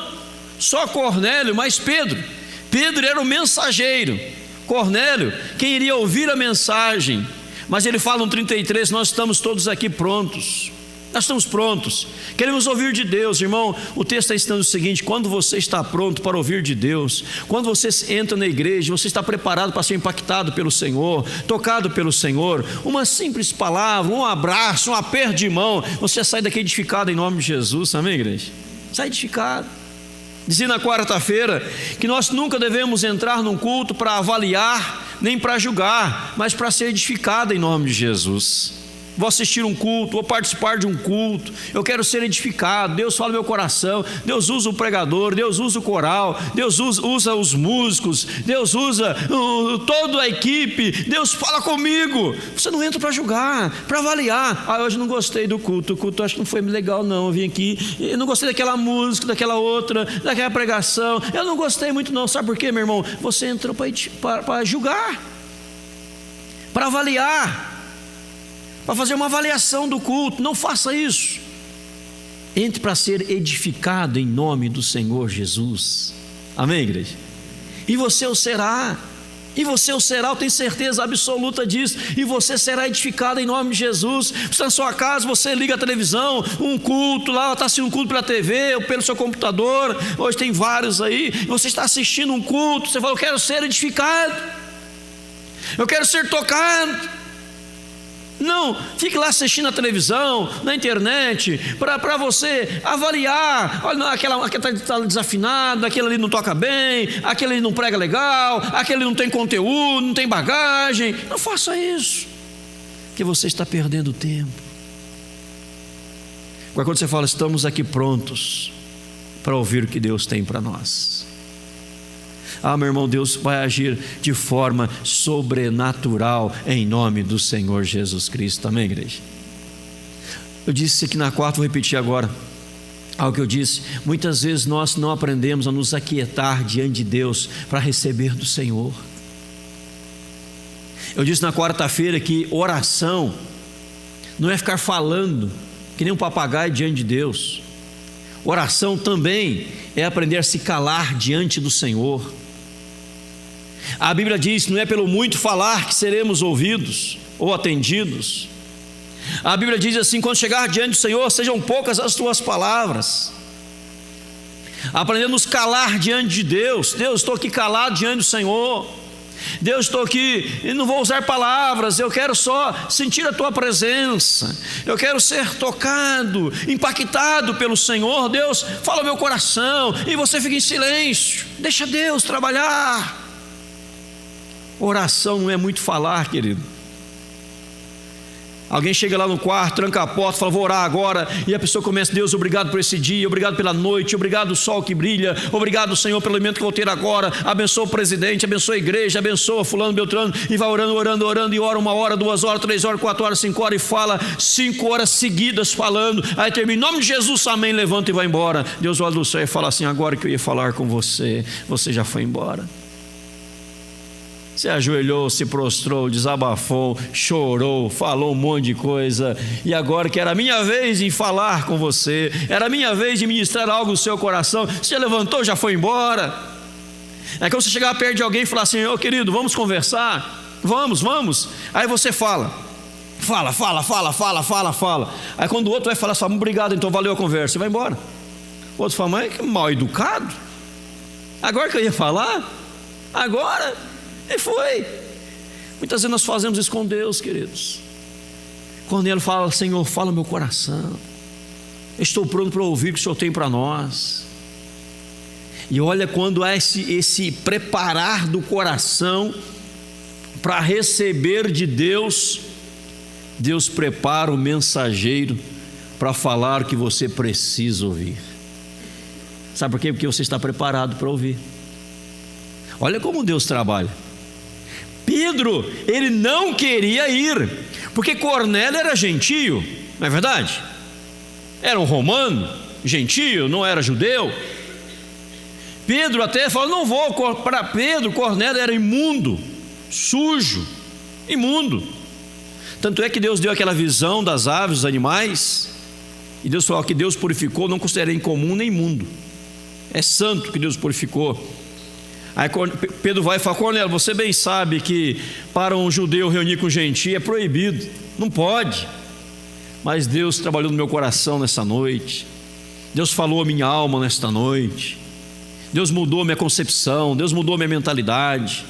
só Cornélio, mas Pedro. Pedro era o mensageiro, Cornélio quem iria ouvir a mensagem. Mas ele fala no 33: nós estamos todos aqui prontos. Nós estamos prontos, queremos ouvir de Deus. Irmão, o texto está ensinando o seguinte: quando você está pronto para ouvir de Deus, quando você entra na igreja, você está preparado para ser impactado pelo Senhor, tocado pelo Senhor, uma simples palavra, um abraço, um aperto de mão, você sai daqui edificado em nome de Jesus. Amém, igreja? Sai edificado. Dizia na quarta-feira que nós nunca devemos entrar num culto para avaliar, nem para julgar, mas para ser edificado em nome de Jesus. Vou assistir um culto, vou participar de um culto, eu quero ser edificado. Deus fala no meu coração, Deus usa o pregador, Deus usa o coral, Deus usa os músicos, Deus usa toda a equipe, Deus fala comigo. Você não entra para julgar, para avaliar. Hoje não gostei do culto, o culto acho que não foi legal não, eu vim aqui, eu não gostei daquela música, daquela outra, daquela pregação, eu não gostei muito não. Sabe por quê, meu irmão? Você entrou para julgar, para avaliar, para fazer uma avaliação do culto. Não faça isso. Entre para ser edificado em nome do Senhor Jesus. Amém, igreja? E você o será. E você o será, eu tenho certeza absoluta disso. E você será edificado em nome de Jesus. Você está na sua casa, você liga a televisão, um culto lá, está assistindo um culto pela TV ou pelo seu computador. Hoje tem vários aí. Você está assistindo um culto, você fala: eu quero ser edificado, eu quero ser tocado. Não, fique lá assistindo a televisão, na internet, para você avaliar. Olha, aquela está desafinado, aquele ali não toca bem, aquele ali não prega legal, aquele não tem conteúdo, não tem bagagem. Não faça isso, porque você está perdendo tempo. Agora, quando você fala: estamos aqui prontos para ouvir o que Deus tem para nós. Meu irmão, Deus vai agir de forma sobrenatural em nome do Senhor Jesus Cristo. Amém, igreja? Eu disse aqui na quarta, vou repetir agora algo que eu disse. Muitas vezes nós não aprendemos a nos aquietar diante de Deus para receber do Senhor. Eu disse na quarta-feira que oração não é ficar falando que nem um papagaio diante de Deus. Oração também é aprender a se calar diante do Senhor. A Bíblia diz: não é pelo muito falar que seremos ouvidos ou atendidos. A Bíblia diz assim: quando chegar diante do Senhor, sejam poucas as tuas palavras. Aprender a nos calar diante de Deus. Deus, estou aqui calado diante do Senhor. Deus, estou aqui e não vou usar palavras, eu quero só sentir a tua presença, eu quero ser tocado, impactado pelo Senhor. Deus, fala ao meu coração. E você fica em silêncio, deixa Deus trabalhar. Oração não é muito falar, querido. Alguém chega lá no quarto, tranca a porta, fala: vou orar agora. E a pessoa começa: Deus, obrigado por esse dia, obrigado pela noite, obrigado o sol que brilha, obrigado, Senhor, pelo alimento que eu vou ter agora. Abençoa o presidente, abençoa a igreja, abençoa fulano, beltrano. E vai orando, e ora 1 hora, 2 horas, 3 horas, 4 horas, 5 horas, e fala 5 horas seguidas falando. Aí termina: em nome de Jesus, amém, levanta e vai embora. Deus olha do céu e fala assim: agora que eu ia falar com você, você já foi embora. Você ajoelhou, se prostrou, desabafou, chorou, falou um monte de coisa. E agora que era a minha vez de falar com você, era a minha vez de ministrar algo no seu coração, você já levantou, já foi embora. É quando você chegar perto de alguém e falar assim: ô querido, vamos conversar? Vamos. Aí você fala. Aí quando o outro vai falar, você fala: obrigado, então valeu a conversa, você vai embora. O outro fala: mas que mal educado. Agora que eu ia falar? Agora? E foi. Muitas vezes nós fazemos isso com Deus, queridos. Quando Ele fala: Senhor, fala meu coração, estou pronto para ouvir o que o Senhor tem para nós. E olha, quando há esse preparar do coração para receber de Deus, Deus prepara o mensageiro para falar o que você precisa ouvir. Sabe por quê? Porque você está preparado para ouvir. Olha como Deus trabalha. Pedro, ele não queria ir, porque Cornélio era gentio, não é verdade? Era um romano, gentio, não era judeu. Pedro até falou: não vou. Para Pedro, Cornélio era imundo, sujo, imundo. Tanto é que Deus deu aquela visão das aves, dos animais, e Deus falou que Deus purificou, não considerei incomum nem imundo. É santo que Deus purificou. Aí Pedro vai e fala: Cornélio, você bem sabe que para um judeu reunir com gentio é proibido, não pode. mas Deus trabalhou no meu coração nessa noite. Deus falou a minha alma nesta noite. Deus mudou a minha concepção, Deus mudou a minha mentalidade.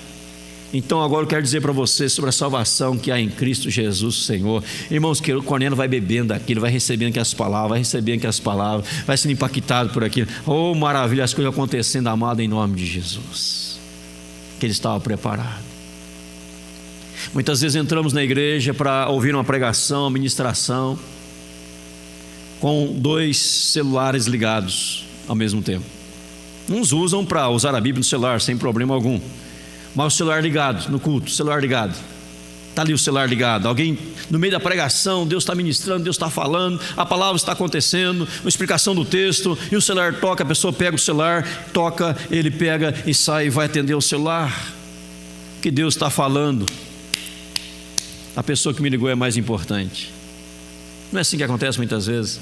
Então agora eu quero dizer para você sobre a salvação que há em Cristo Jesus, Senhor. Irmãos, que o Cornélio vai bebendo aquilo, vai recebendo aquelas palavras, vai sendo impactado por aquilo. Oh, maravilha, as coisas acontecendo, amado, em nome de Jesus. Que ele estava preparado. Muitas vezes entramos na igreja para ouvir uma pregação, uma ministração, com 2 celulares ligados ao mesmo tempo. Uns usam para usar a Bíblia no celular, sem problema algum. Mas o celular ligado, no culto, celular ligado. Está ali o celular ligado. Alguém, no meio da pregação, Deus está ministrando, Deus está falando, a palavra está acontecendo, uma explicação do texto, e o celular toca, a pessoa pega o celular, toca, ele pega e sai e vai atender o celular. Que Deus está falando. A pessoa que me ligou é mais importante. Não é assim que acontece muitas vezes?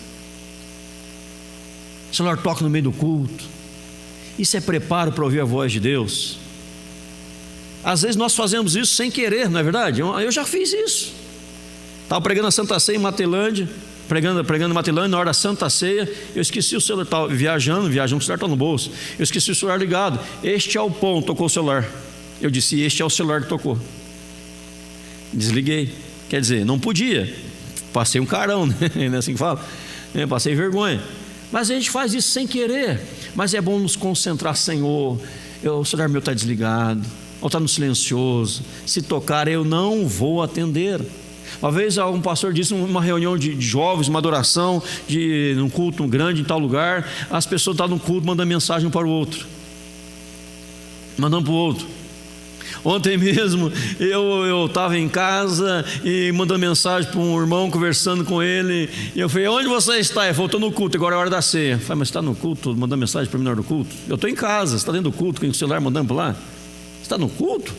O celular toca no meio do culto. Isso é preparo para ouvir a voz de Deus. Às vezes nós fazemos isso sem querer, não é verdade? Eu já fiz isso. Estava pregando a Santa Ceia em Matelândia, pregando em Matelândia, na hora da Santa Ceia, eu esqueci o celular, estava viajando, o celular está no bolso, eu esqueci o celular ligado. Este é o ponto, tocou o celular. Eu disse, este é o celular que tocou. Desliguei. Quer dizer, não podia. Passei um carão, né? Não é assim que fala? Passei vergonha. Mas a gente faz isso sem querer. Mas é bom nos concentrar, Senhor. O celular meu está desligado, ou está no silencioso. Se tocar, eu não vou atender. Uma vez um pastor disse, numa reunião de jovens, uma adoração, num culto grande em tal lugar, as pessoas estavam no culto mandando mensagem um para o outro, mandando para o outro. Ontem mesmo eu estava em casa e mandando mensagem para um irmão, conversando com ele, e eu falei, onde você está? Ele falou, estou no culto, agora é a hora da ceia. Eu falei, mas você está no culto, mandando mensagem para mim na hora do culto? Eu estou em casa, você está dentro do culto, com o celular mandando para lá? Você está no culto?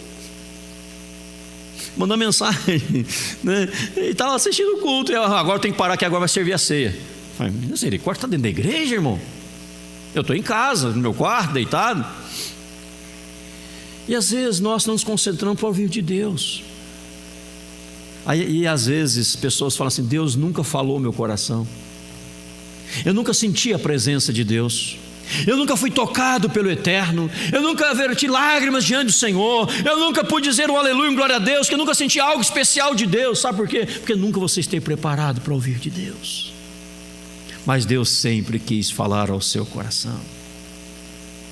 Mandando mensagem, né? E estava assistindo o culto, agora tem que parar que agora vai servir a ceia. Eu falei, misericórdia, está dentro da igreja, irmão? Eu estou em casa, no meu quarto, deitado. E às vezes nós não nos concentramos para ouvir de Deus. E às vezes pessoas falam assim, Deus nunca falou ao meu coração. Eu nunca senti a presença de Deus. Eu nunca fui tocado pelo Eterno. Eu nunca verti lágrimas diante do Senhor. Eu nunca pude dizer um aleluia, glória a Deus, que eu nunca senti algo especial de Deus. Sabe por quê? Porque nunca você esteve preparado para ouvir de Deus. Mas Deus sempre quis falar ao seu coração.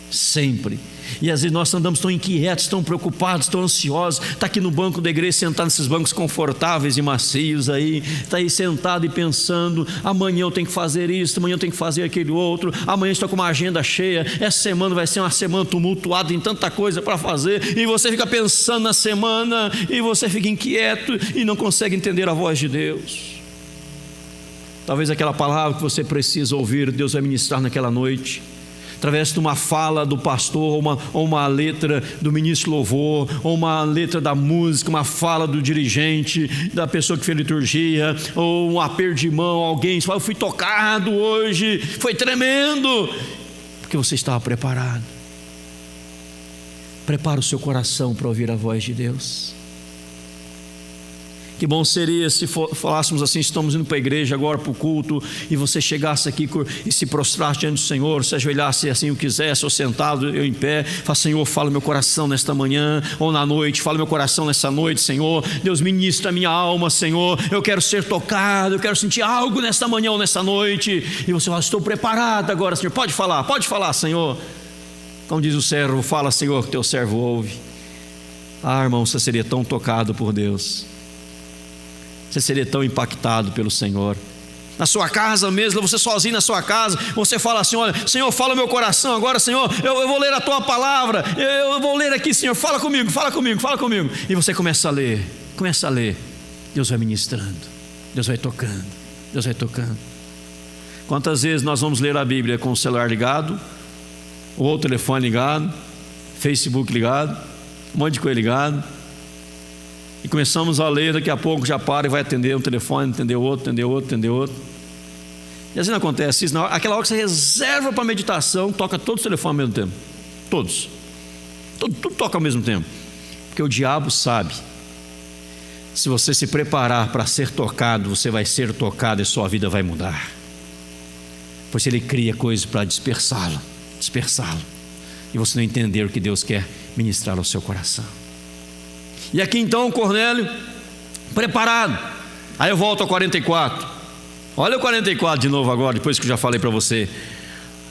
Sempre. E às vezes nós andamos tão inquietos, tão preocupados, tão ansiosos. Está aqui no banco da igreja, sentado nesses bancos confortáveis e macios aí. Está aí sentado e pensando, amanhã eu tenho que fazer isso, amanhã eu tenho que fazer aquele outro, amanhã estou com uma agenda cheia, essa semana vai ser uma semana tumultuada, em tanta coisa para fazer. E você fica pensando na semana, e você fica inquieto e não consegue entender a voz de Deus. Talvez aquela palavra que você precisa ouvir, Deus vai ministrar naquela noite, através de uma fala do pastor, ou uma letra do ministro louvor, ou uma letra da música, uma fala do dirigente, da pessoa que fez liturgia, ou um aperto de mão, alguém fala, eu fui tocado hoje, foi tremendo, porque você estava preparado. Prepara o seu coração para ouvir a voz de Deus. Que bom seria se falássemos assim, estamos indo para a igreja agora, para o culto, e você chegasse aqui e se prostrasse diante do Senhor, se ajoelhasse assim o quisesse, ou sentado, eu em pé, fala, Senhor, fala meu coração nesta manhã, ou na noite, fala meu coração nessa noite, Senhor, Deus ministra a minha alma, Senhor, eu quero ser tocado, eu quero sentir algo nesta manhã ou nesta noite, e você fala, estou preparado agora, Senhor, pode falar, Senhor, como diz o servo, fala, Senhor, que teu servo ouve. Irmão, você seria tão tocado por Deus, você seria tão impactado pelo Senhor. Na sua casa mesmo, você sozinho na sua casa, você fala assim, olha, Senhor, fala meu coração agora, Senhor, eu vou ler a tua palavra, eu vou ler aqui, Senhor, fala comigo, e você começa a ler, Deus vai ministrando, Deus vai tocando. Quantas vezes nós vamos ler a Bíblia com o celular ligado, ou o telefone ligado, Facebook ligado, um monte de coisa ligado, e começamos a ler, daqui a pouco já para e vai atender um telefone, atender outro. E assim não acontece isso, aquela hora que você reserva para meditação, toca todos os telefones ao mesmo tempo. Todos. Tudo toca ao mesmo tempo. Porque o diabo sabe Se você se preparar para ser tocado, você vai ser tocado e sua vida vai mudar. Pois Ele cria coisas para dispersá-lo, e você não entender o que Deus quer ministrar ao seu coração. E aqui então Cornélio, preparado. Aí eu volto ao 44. Olha o 44 de novo agora, depois que eu já falei para você.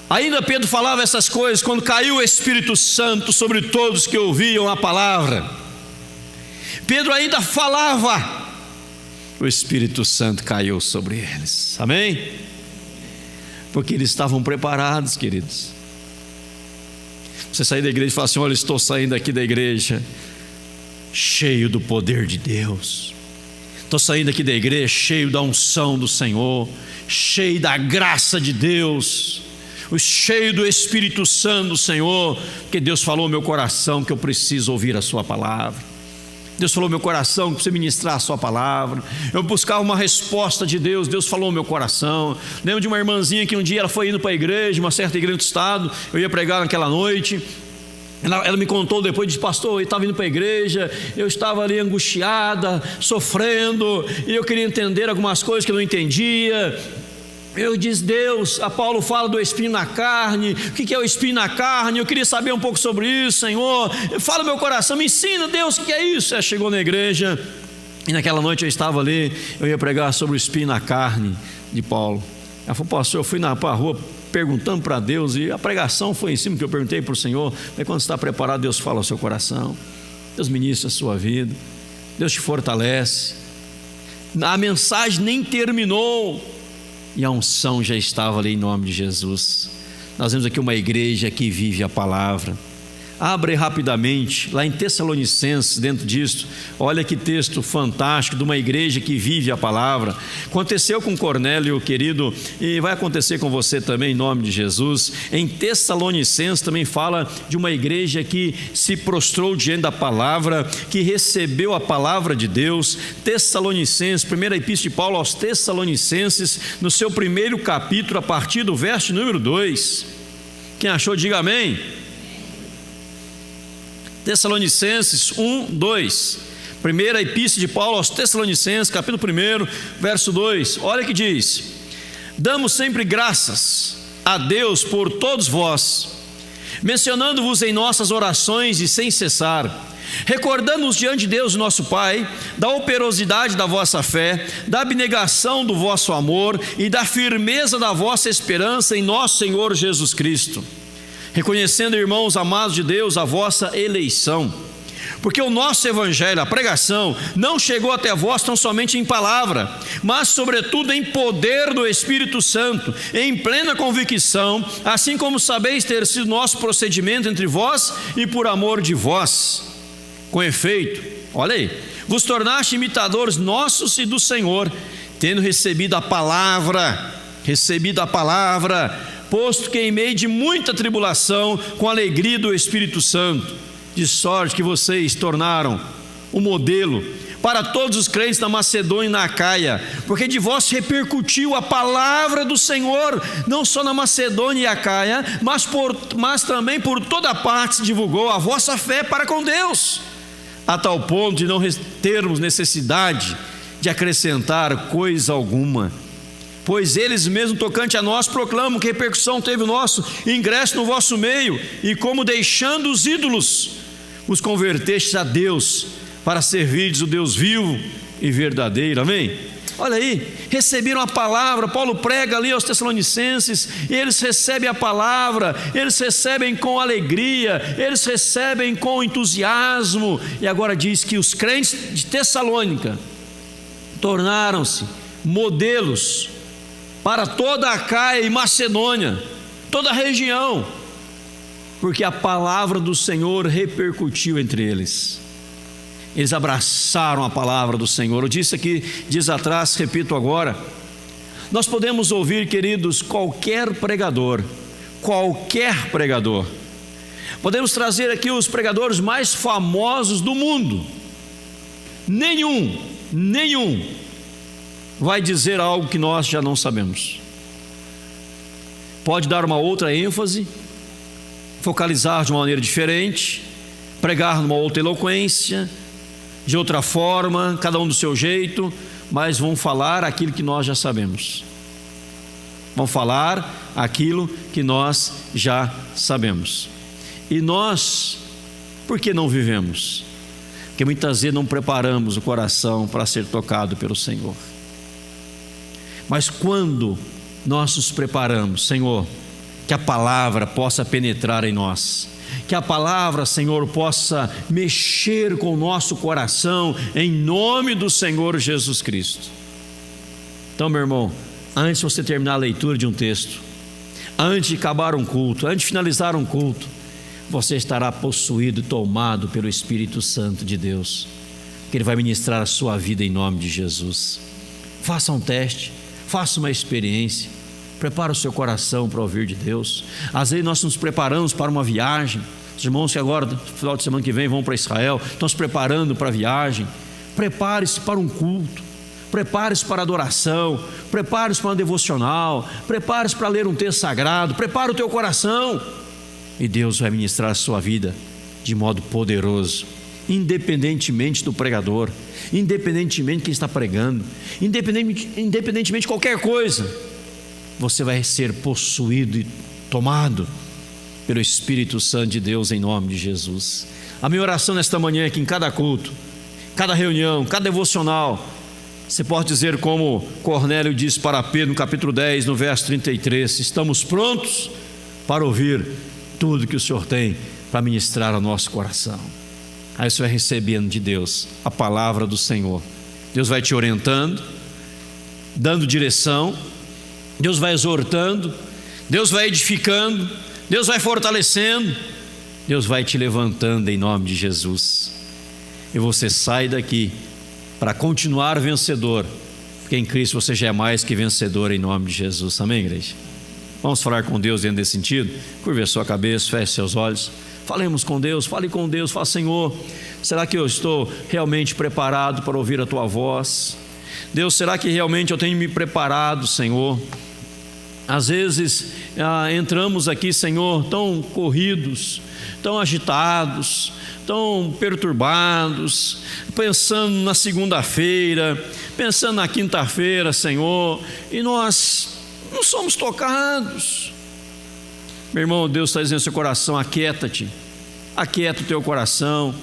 Ainda Pedro falava essas coisas quando caiu o Espírito Santo sobre todos que ouviam a palavra. Pedro ainda falava, o Espírito Santo caiu sobre eles. Amém? Porque eles estavam preparados, queridos. Você sair da igreja e falar assim: olha, estou saindo aqui da igreja cheio do poder de Deus. Estou saindo aqui da igreja cheio da unção do Senhor, cheio da graça de Deus, cheio do Espírito Santo do Senhor, porque Deus falou no meu coração que eu preciso ouvir a sua palavra. Deus falou no meu coração que precisa ministrar a sua palavra. Eu buscava uma resposta de Deus, Deus falou no meu coração. Lembro de uma irmãzinha que um dia ela foi indo para a igreja, uma certa igreja do estado. Eu ia pregar naquela noite. Ela me contou depois, disse: pastor, eu estava indo para a igreja, eu estava ali angustiada, sofrendo, e eu queria entender algumas coisas que eu não entendia. Eu disse: Deus, a Paulo fala do espinho na carne, o que é o espinho na carne? Eu queria saber um pouco sobre isso, Senhor. Fala no meu coração, me ensina, Deus, o que é isso? Ela chegou na igreja, e naquela noite eu estava ali, eu ia pregar sobre o espinho na carne de Paulo. Ela falou: pastor, eu fui para a rua perguntando para Deus, e a pregação foi em cima que eu perguntei para o Senhor. Mas quando você está preparado, Deus fala ao seu coração, Deus ministra a sua vida, Deus te fortalece. A mensagem nem terminou e a unção já estava ali em nome de Jesus. Nós vemos aqui uma igreja que vive a palavra. Abre rapidamente lá em Tessalonicenses, dentro disso, olha que texto fantástico de uma igreja que vive a palavra. Aconteceu com Cornélio, querido, e vai acontecer com você também em nome de Jesus. Em Tessalonicenses também fala de uma igreja que se prostrou diante da palavra, que recebeu a palavra de Deus. Tessalonicenses, primeira epístola de Paulo aos Tessalonicenses, no seu primeiro capítulo, a partir do verso número 2. Quem achou, diga amém. Tessalonicenses 1, 2. Primeira epístola de Paulo aos Tessalonicenses, capítulo 1, verso 2. Olha que diz: damos sempre graças a Deus por todos vós, mencionando-vos em nossas orações e sem cessar, recordando-nos diante de Deus nosso Pai, da operosidade da vossa fé, da abnegação do vosso amor e da firmeza da vossa esperança em nosso Senhor Jesus Cristo, reconhecendo, irmãos amados de Deus, a vossa eleição, porque o nosso evangelho, a pregação, não chegou até vós tão somente em palavra, mas sobretudo em poder do Espírito Santo, em plena convicção, assim como sabeis ter sido nosso procedimento entre vós e por amor de vós. Com efeito, olha aí, vos tornaste imitadores nossos e do Senhor, tendo recebido a palavra, posto que em meio de muita tribulação, com alegria do Espírito Santo, de sorte que vocês tornaram um modelo para todos os crentes na Macedônia e na Acaia, porque de vós repercutiu a palavra do Senhor, não só na Macedônia e Acaia, mas também por toda parte se divulgou a vossa fé para com Deus, a tal ponto de não termos necessidade de acrescentar coisa alguma, pois eles mesmos tocante a nós proclamam que repercussão teve o nosso ingresso no vosso meio, e como deixando os ídolos, os convertestes a Deus, para servirdes o Deus vivo e verdadeiro. Amém? Olha aí, receberam a palavra. Paulo prega ali aos Tessalonicenses, e eles recebem a palavra, eles recebem com alegria, eles recebem com entusiasmo. E agora diz que os crentes de Tessalônica tornaram-se modelos para toda a Acaia e Macedônia, toda a região, porque a palavra do Senhor repercutiu entre eles. Eles abraçaram a palavra do Senhor. Eu disse aqui dias atrás, repito agora, nós podemos ouvir, queridos, qualquer pregador, podemos trazer aqui os pregadores mais famosos do mundo, nenhum vai dizer algo que nós já não sabemos. Pode dar uma outra ênfase, focalizar de uma maneira diferente, pregar numa outra eloquência, de outra forma, cada um do seu jeito, mas vão falar aquilo que nós já sabemos. Vão falar aquilo que nós já sabemos. E nós, por que não vivemos? Porque muitas vezes não preparamos o coração para ser tocado pelo Senhor. Mas quando nós nos preparamos, Senhor, que a palavra possa penetrar em nós, que a palavra, Senhor, possa mexer com o nosso coração, em nome do Senhor Jesus Cristo. Então, meu irmão, antes de você terminar a leitura de um texto, antes de acabar um culto, antes de finalizar um culto, você estará possuído e tomado pelo Espírito Santo de Deus, que Ele vai ministrar a sua vida em nome de Jesus. Faça um teste, faça uma experiência, prepara o seu coração para ouvir de Deus. Às vezes nós nos preparamos para uma viagem. Os irmãos que agora, no final de semana que vem, vão para Israel, estão se preparando para a viagem. Prepare-se para um culto, prepare-se para a adoração, prepare-se para uma devocional, prepare-se para ler um texto sagrado, prepare o teu coração, e Deus vai ministrar a sua vida de modo poderoso, independentemente do pregador, independentemente de quem está pregando, independentemente de qualquer coisa. Você vai ser possuído e tomado pelo Espírito Santo de Deus em nome de Jesus. A minha oração nesta manhã é que em cada culto, cada reunião, cada devocional, você pode dizer como Cornélio disse para Pedro no capítulo 10, no verso 33, estamos prontos para ouvir tudo que o Senhor tem para ministrar ao nosso coração. Aí você vai recebendo de Deus a palavra do Senhor. Deus vai te orientando, dando direção, Deus vai exortando, Deus vai edificando, Deus vai fortalecendo, Deus vai te levantando em nome de Jesus. E você sai daqui para continuar vencedor, porque em Cristo você já é mais que vencedor em nome de Jesus. Amém, igreja? Vamos falar com Deus dentro desse sentido? Curve a sua cabeça, feche seus olhos. Falemos com Deus, fale com Deus, fala: Senhor, será que eu estou realmente preparado para ouvir a Tua voz? Deus, será que realmente eu tenho me preparado, Senhor? Às vezes entramos aqui, Senhor, tão corridos, tão agitados, tão perturbados, pensando na segunda-feira, pensando na quinta-feira, Senhor, e nós não somos tocados. Meu irmão, Deus está dizendo ao seu coração: aquieta-te, aquieta o teu coração,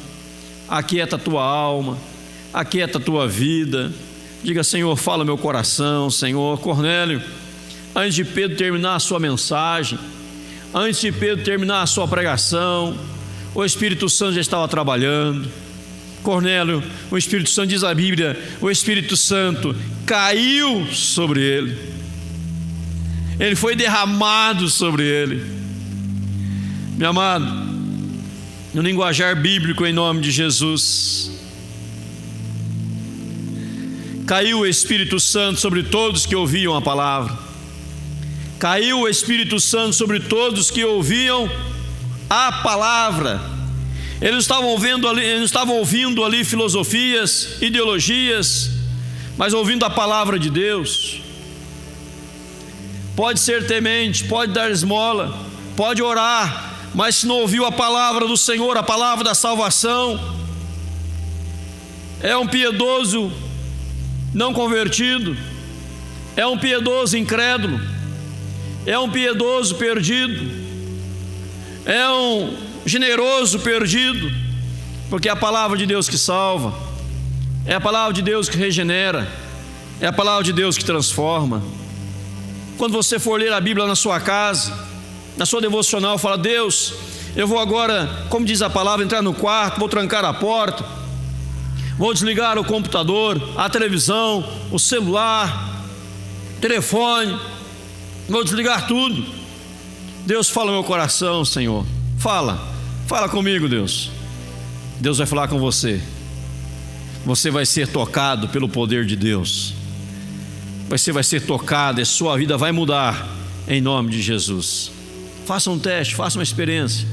aquieta a tua alma, aquieta a tua vida. Diga: Senhor, fala meu coração. Senhor, Cornélio, antes de Pedro terminar a sua mensagem, antes de Pedro terminar a sua pregação, o Espírito Santo já estava trabalhando. Cornélio, o Espírito Santo, diz a Bíblia, o Espírito Santo caiu sobre ele, ele foi derramado sobre ele. Meu amado, no linguajar bíblico, em nome de Jesus, caiu o Espírito Santo sobre todos que ouviam a palavra. Caiu o Espírito Santo sobre todos que ouviam a palavra. Eles estavam ouvindo ali filosofias, ideologias, mas ouvindo a palavra de Deus. Pode ser temente, pode dar esmola, pode orar, mas se não ouviu a palavra do Senhor, a palavra da salvação, é um piedoso não convertido, é um piedoso incrédulo, é um piedoso perdido, é um generoso perdido, porque é a palavra de Deus que salva, é a palavra de Deus que regenera, é a palavra de Deus que transforma. Quando você for ler a Bíblia na sua casa, na sua devocional, fala: Deus, eu vou agora, como diz a palavra, entrar no quarto, vou trancar a porta, vou desligar o computador, a televisão, o celular, o telefone, vou desligar tudo. Deus, fala no meu coração, Senhor, fala comigo, Deus. Deus vai falar com você. Você vai ser tocado pelo poder de Deus. Você vai ser tocado e sua vida vai mudar em nome de Jesus. Faça um teste, faça uma experiência.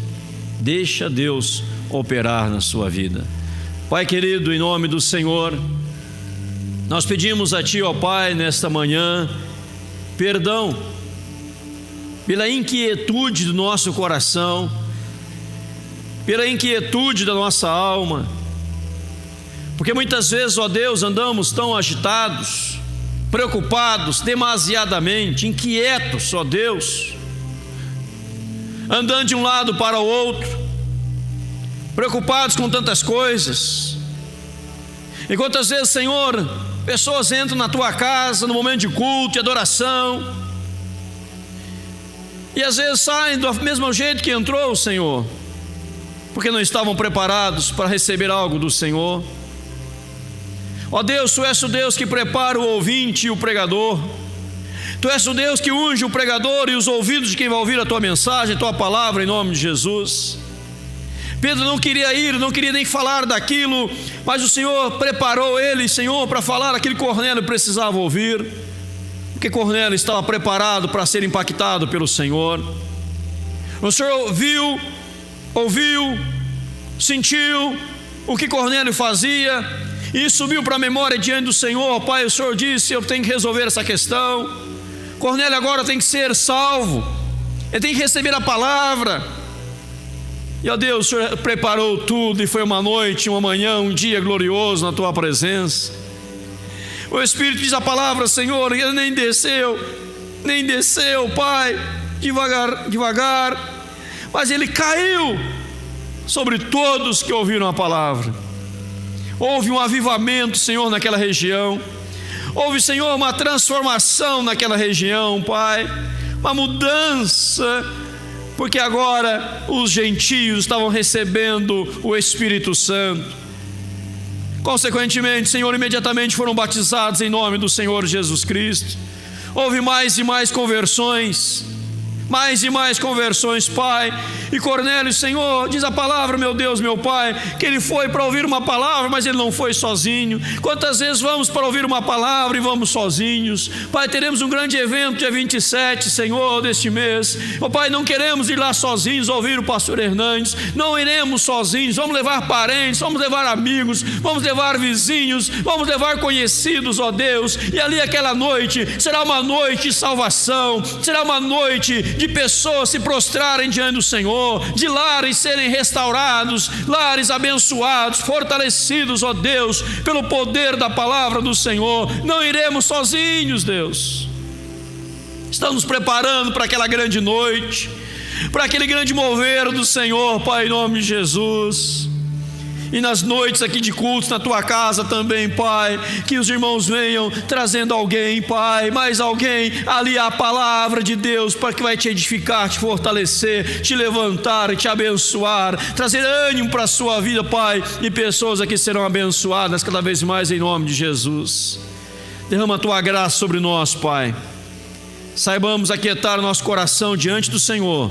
Deixa Deus operar na sua vida. Pai querido, em nome do Senhor, nós pedimos a Ti, ó Pai, nesta manhã, perdão pela inquietude do nosso coração, pela inquietude da nossa alma, Porque muitas vezes, ó Deus, andamos tão agitados, preocupados, demasiadamente, inquietos, ó Deus, andando de um lado para o outro, preocupados com tantas coisas. E quantas vezes, Senhor, pessoas entram na tua casa no momento de culto e adoração, e às vezes saem do mesmo jeito que entrou, Senhor, porque não estavam preparados para receber algo do Senhor. Ó Deus, Tu és o Deus que prepara o ouvinte e o pregador. Tu és o Deus que unge o pregador e os ouvidos de quem vai ouvir a Tua mensagem, a Tua palavra, em nome de Jesus. Pedro não queria ir, não queria nem falar daquilo, mas o Senhor preparou ele, Senhor, para falar aquilo que Cornélio precisava ouvir, porque Cornélio estava preparado para ser impactado pelo Senhor. O Senhor ouviu, sentiu o que Cornélio fazia e subiu para a memória diante do Senhor. Pai, o Senhor disse: eu tenho que resolver essa questão. Cornélio agora tem que ser salvo, ele tem que receber a palavra. E ó Deus, o Senhor preparou tudo, e foi uma noite, uma manhã, um dia glorioso na Tua presença. O Espírito diz a palavra, Senhor, e ele nem desceu, Pai, devagar, mas ele caiu sobre todos que ouviram a palavra. Houve um avivamento, Senhor, naquela região. Houve, Senhor, uma transformação naquela região, Pai, uma mudança, porque agora os gentios estavam recebendo o Espírito Santo. Consequentemente, Senhor, imediatamente foram batizados em nome do Senhor Jesus Cristo. Houve mais e mais conversões, Pai. E Cornélio, Senhor, diz a palavra, meu Deus, meu Pai, que ele foi para ouvir uma palavra, mas ele não foi sozinho. Quantas vezes vamos para ouvir uma palavra e vamos sozinhos? Pai, teremos um grande evento dia 27, Senhor, deste mês. Pai, não queremos ir lá sozinhos ouvir o pastor Hernandes, não iremos sozinhos, vamos levar parentes, vamos levar amigos, vamos levar vizinhos, vamos levar conhecidos, ó Deus. E ali aquela noite será uma noite de salvação, será uma noite de pessoas se prostrarem diante do Senhor, de lares serem restaurados, lares abençoados, fortalecidos, ó Deus, pelo poder da palavra do Senhor. Não iremos sozinhos, Deus. Estamos nos preparando para aquela grande noite, para aquele grande mover do Senhor, Pai, em nome de Jesus. E nas noites aqui de cultos na Tua casa também, Pai, que os irmãos venham trazendo alguém, Pai, mais alguém, ali a palavra de Deus, para que vai te edificar, te fortalecer, te levantar e te abençoar, trazer ânimo para a sua vida, Pai, e pessoas aqui serão abençoadas cada vez mais em nome de Jesus. Derrama a Tua graça sobre nós, Pai. Saibamos aquietar o nosso coração diante do Senhor,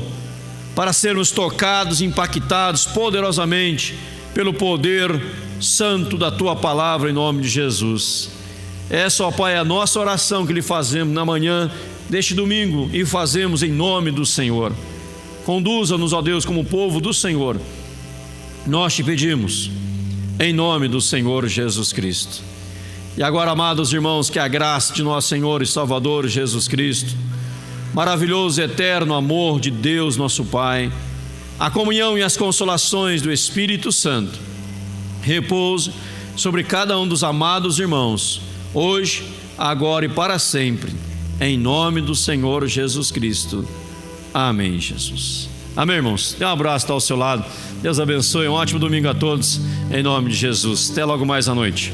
para sermos tocados, impactados poderosamente pelo poder santo da Tua palavra, em nome de Jesus. Essa, ó Pai, é a nossa oração que lhe fazemos na manhã deste domingo, e fazemos em nome do Senhor. Conduza-nos, ó Deus, como povo do Senhor. Nós te pedimos, em nome do Senhor Jesus Cristo. E agora, amados irmãos, que a graça de nosso Senhor e Salvador Jesus Cristo, maravilhoso e eterno amor de Deus nosso Pai, a comunhão e as consolações do Espírito Santo repouse sobre cada um dos amados irmãos, hoje, agora e para sempre, em nome do Senhor Jesus Cristo. Amém, Jesus. Amém, irmãos. Dê um abraço, está ao seu lado. Deus abençoe. Um ótimo domingo a todos, em nome de Jesus. Até logo mais à noite.